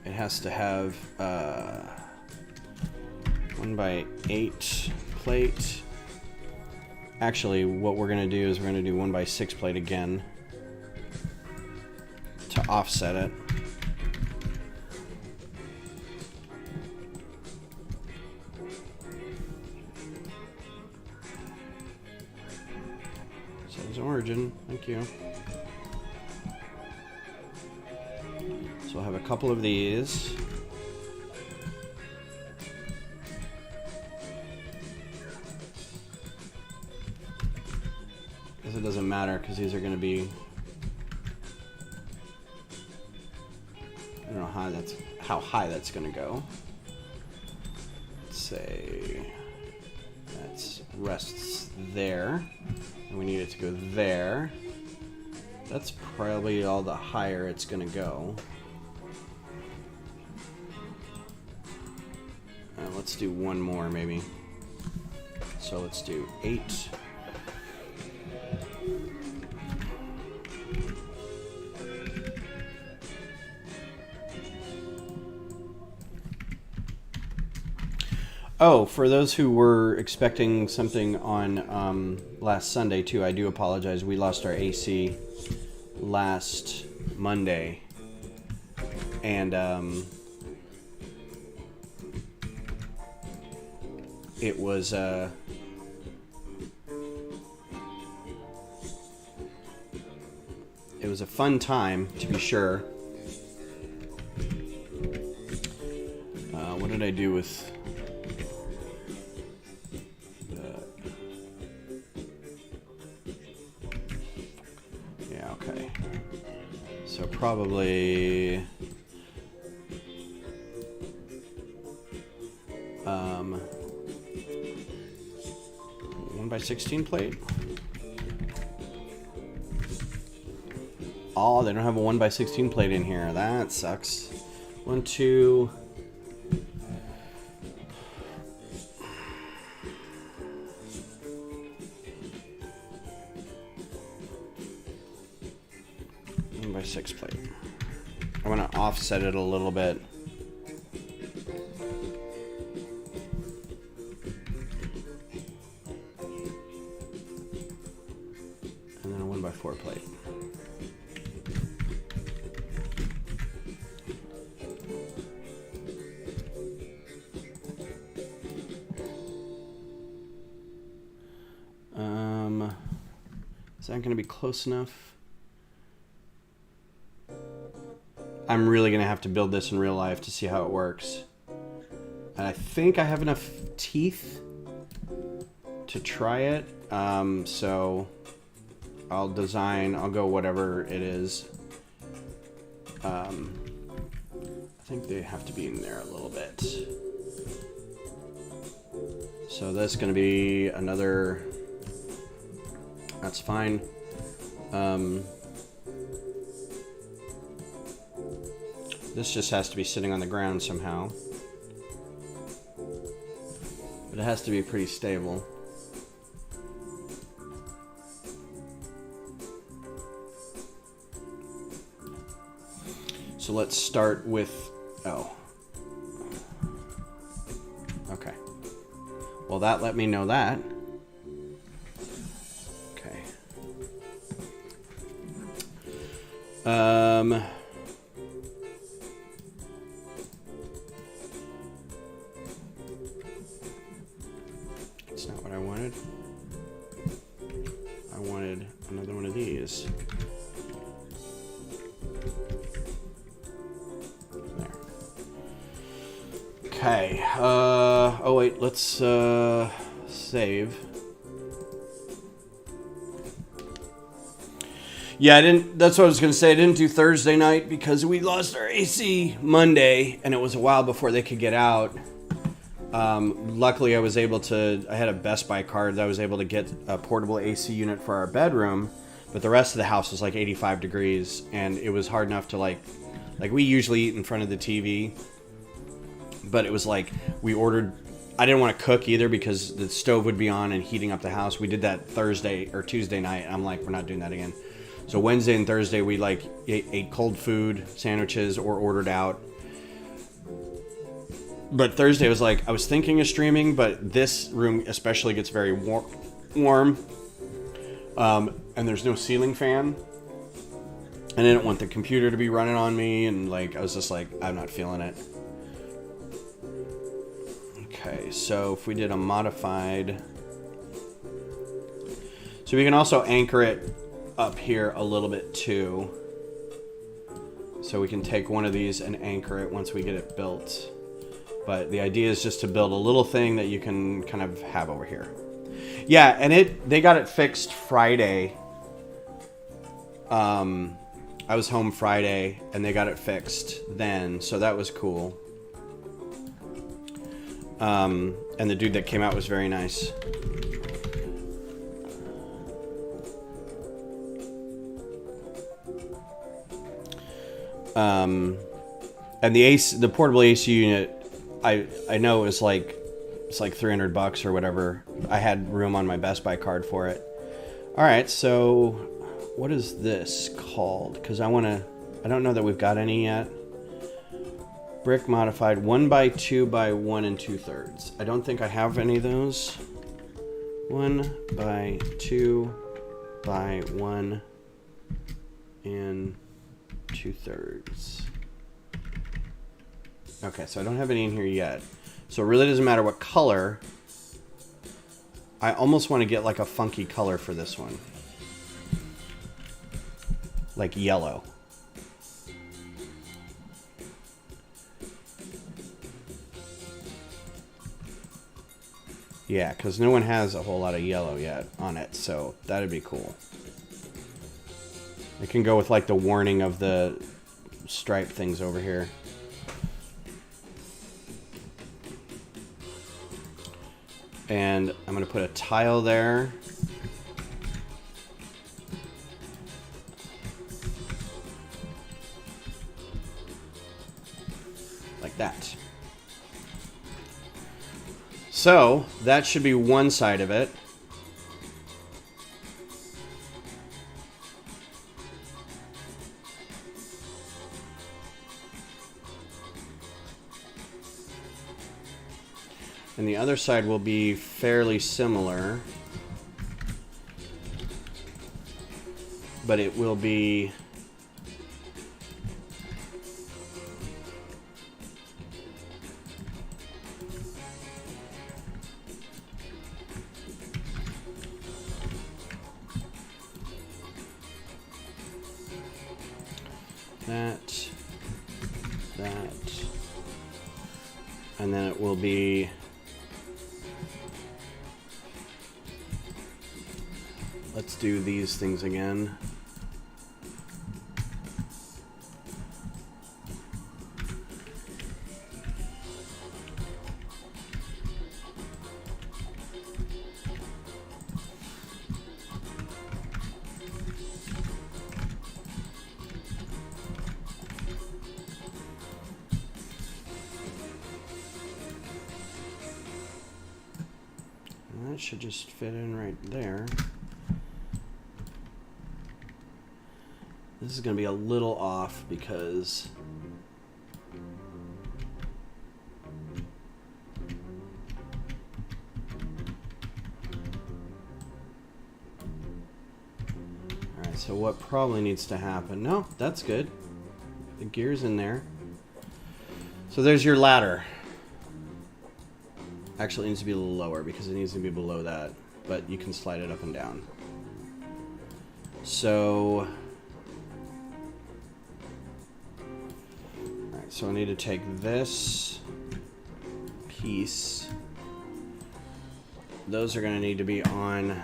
it has to have 1x8 plate. Actually, what we're going to do is we're going to do 1x6 plate again. To offset it. Says origin, thank you. So I'll have a couple of these. Guess it doesn't matter because these are going to be. I don't know how high that's going to go. Let's say that rests there, and we need it to go there. That's probably all the higher it's going to go. Let's do one more maybe. So let's do 8. Oh, for those who were expecting something on last Sunday too, I do apologize. We lost our AC last Monday, and it was it was a fun time, to be sure. What did I do with yeah, okay. So probably 1x16 plate. Oh, they don't have a 1x16 plate in here. That sucks. 1, 2. By 6 plate. I want to offset it a little bit. And then a 1x4 plate. Is that going to be close enough? I'm really going to have to build this in real life to see how it works. And I think I have enough teeth to try it. So I'll go whatever it is. I think they have to be in there a little bit. So that's going to be another, that's fine. This just has to be sitting on the ground somehow. But it has to be pretty stable. So let's start with, okay. Well, that let me know that. Okay. That's not what I wanted. I wanted another one of these. There. Okay. Oh wait, let's save. Yeah, that's what I was going to say. I didn't do Thursday night because we lost our AC Monday, and it was a while before they could get out. Luckily, I had a Best Buy card that I was able to get a portable AC unit for our bedroom, but the rest of the house was like 85 degrees, and it was hard enough to like we usually eat in front of the TV, but it was like I didn't want to cook either because the stove would be on and heating up the house. We did that Thursday or Tuesday night, and I'm like, we're not doing that again. So Wednesday and Thursday, we ate cold food, sandwiches, or ordered out. But Thursday was I was thinking of streaming, but this room especially gets very warm. And there's no ceiling fan. And I didn't want the computer to be running on me, and I was just I'm not feeling it. Okay, so if we did a modified, so we can also anchor it up here a little bit too. So we can take one of these and anchor it once we get it built. But the idea is just to build a little thing that you can kind of have over here. Yeah, and they got it fixed Friday. I was home Friday and they got it fixed then, so that was cool. And the dude that came out was very nice. And the portable AC unit, I know it's like $300 or whatever. I had room on my Best Buy card for it. All right, so what is this called? Because I don't know that we've got any yet. Brick modified 1x2 by 1 2/3. I don't think I have any of those. 1x2 by 1 2/3. Okay, so I don't have any in here yet. So it really doesn't matter what color. I almost want to get like a funky color for this one. Like yellow. Yeah, because no one has a whole lot of yellow yet on it, so that'd be cool. It can go with like the warning of the stripe things over here. And I'm going to put a tile there. Like that. So, that should be one side of it. And the other side will be fairly similar. But it will be... that, and then it will be let's do these things again. That should just fit in right there. This is going to be a little off because alright, so what probably needs to happen? No, that's good. The gear's in there. So there's your ladder. Actually, it needs to be a little lower because it needs to be below that, but you can slide it up and down. So, alright, so I need to take this piece. Those are going to need to be on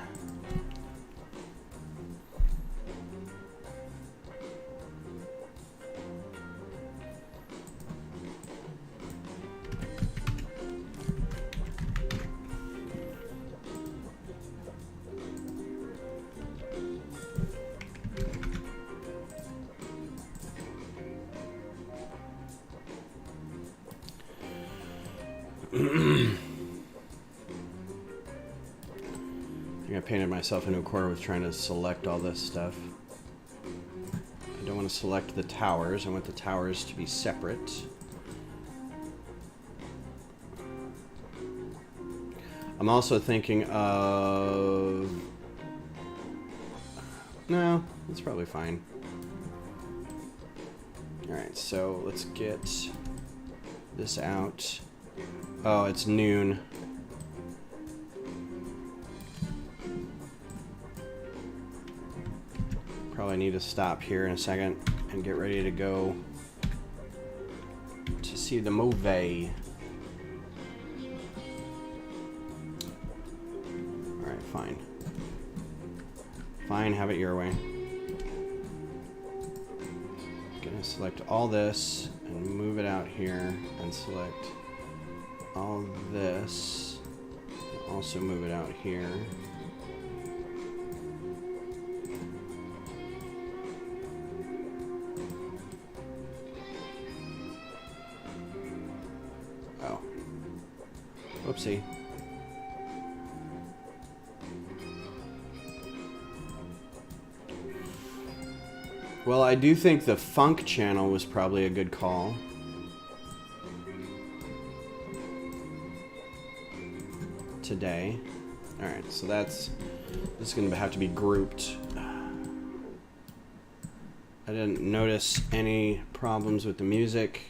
I painted myself into a corner with trying to select all this stuff. I don't want to select the towers. I want the towers to be separate. I'm also thinking of... No, that's probably fine. Alright, so let's get this out. Oh, it's noon. Probably need to stop here in a second and get ready to go to see the movie. Alright, fine. Fine, have it your way. Gonna select all this and move it out here and select all this. Also move it out here. Oh. Whoopsie. Well, I do think the funk channel was probably a good call. Today. Alright, so this is going to have to be grouped. I didn't notice any problems with the music.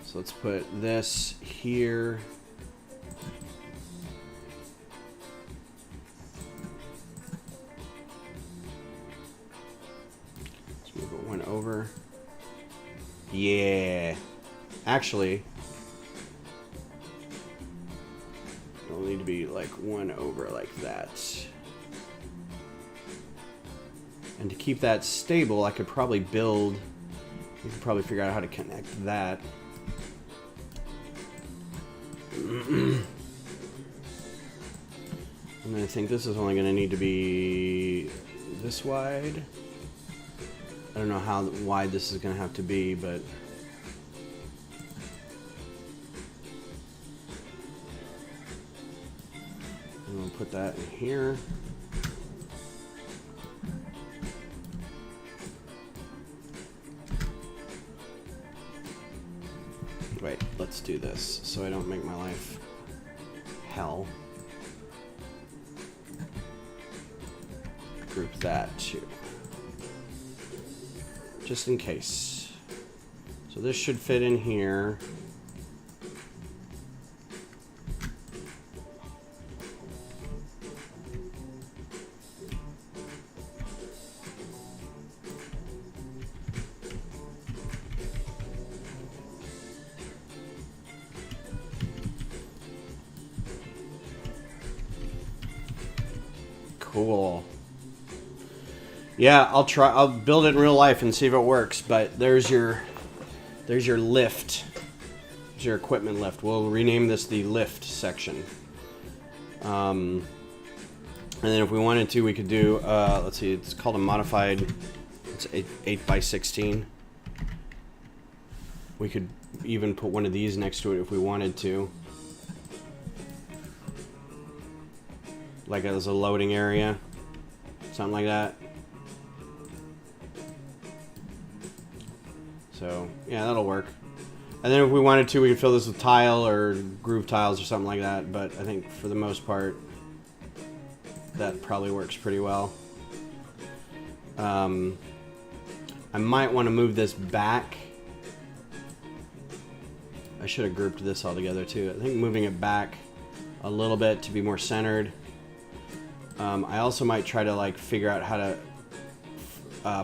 So let's put this here. over. Yeah. Actually, it'll need to be like 1 over like that. And to keep that stable, I could probably build... We could probably figure out how to connect that. And I think this is only going to need to be this wide. I don't know how wide this is going to have to be, but... I'm going to put that in here. Wait, let's do this so I don't make my life hell. Group that too. Just in case. So this should fit in here. Cool. Yeah, I'll build it in real life and see if it works, but there's your lift. There's your equipment lift. We'll rename this the lift section. And then if we wanted to, we could do, let's see, it's called a modified, it's 8 by 16. We could even put one of these next to it if we wanted to. Like as a loading area, something like that. So yeah, that'll work. And then if we wanted to, we could fill this with tile or groove tiles or something like that. But I think for the most part, that probably works pretty well. I might want to move this back. I should have grouped this all together too. I think moving it back a little bit to be more centered. I also might try to like figure out how to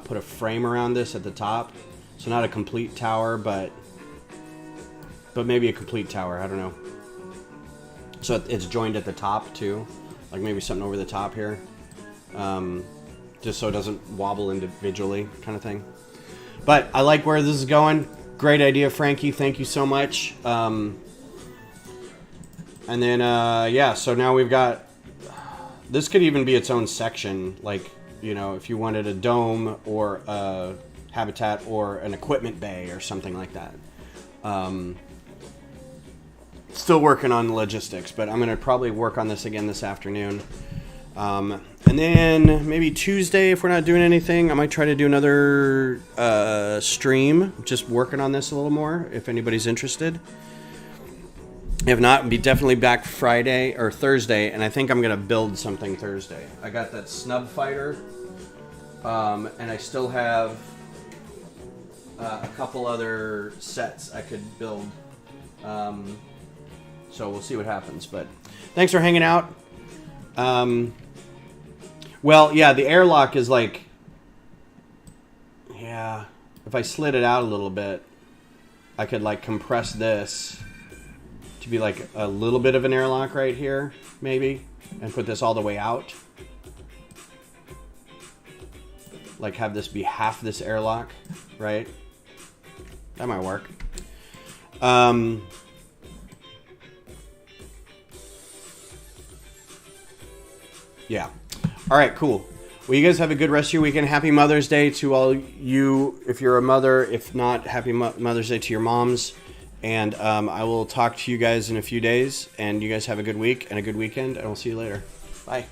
put a frame around this at the top. So not a complete tower, but maybe a complete tower. I don't know. So it's joined at the top too, like maybe something over the top here, just so it doesn't wobble individually, kind of thing. But I like where this is going. Great idea, Frankie. Thank you so much. And then yeah, so now we've got. This could even be its own section, like, you know, if you wanted a dome or a habitat or an equipment bay or something like that. Still working on the logistics, but I'm going to probably work on this again this afternoon. And then maybe Tuesday, if we're not doing anything, I might try to do another stream, just working on this a little more, if anybody's interested. If not, be definitely back Friday or Thursday, and I think I'm going to build something Thursday. I got that snub fighter, and I still have a couple other sets I could build. So we'll see what happens, but thanks for hanging out. Well, yeah, the airlock is like, yeah, if I slid it out a little bit, I could like compress this to be like a little bit of an airlock right here, maybe, and put this all the way out. Like have this be half this airlock, right? That might work. Yeah. All right, cool. Well, you guys have a good rest of your weekend. Happy Mother's Day to all you, if you're a mother. If not, happy Mother's Day to your moms. And I will talk to you guys in a few days. And you guys have a good week and a good weekend. And we'll see you later. Bye.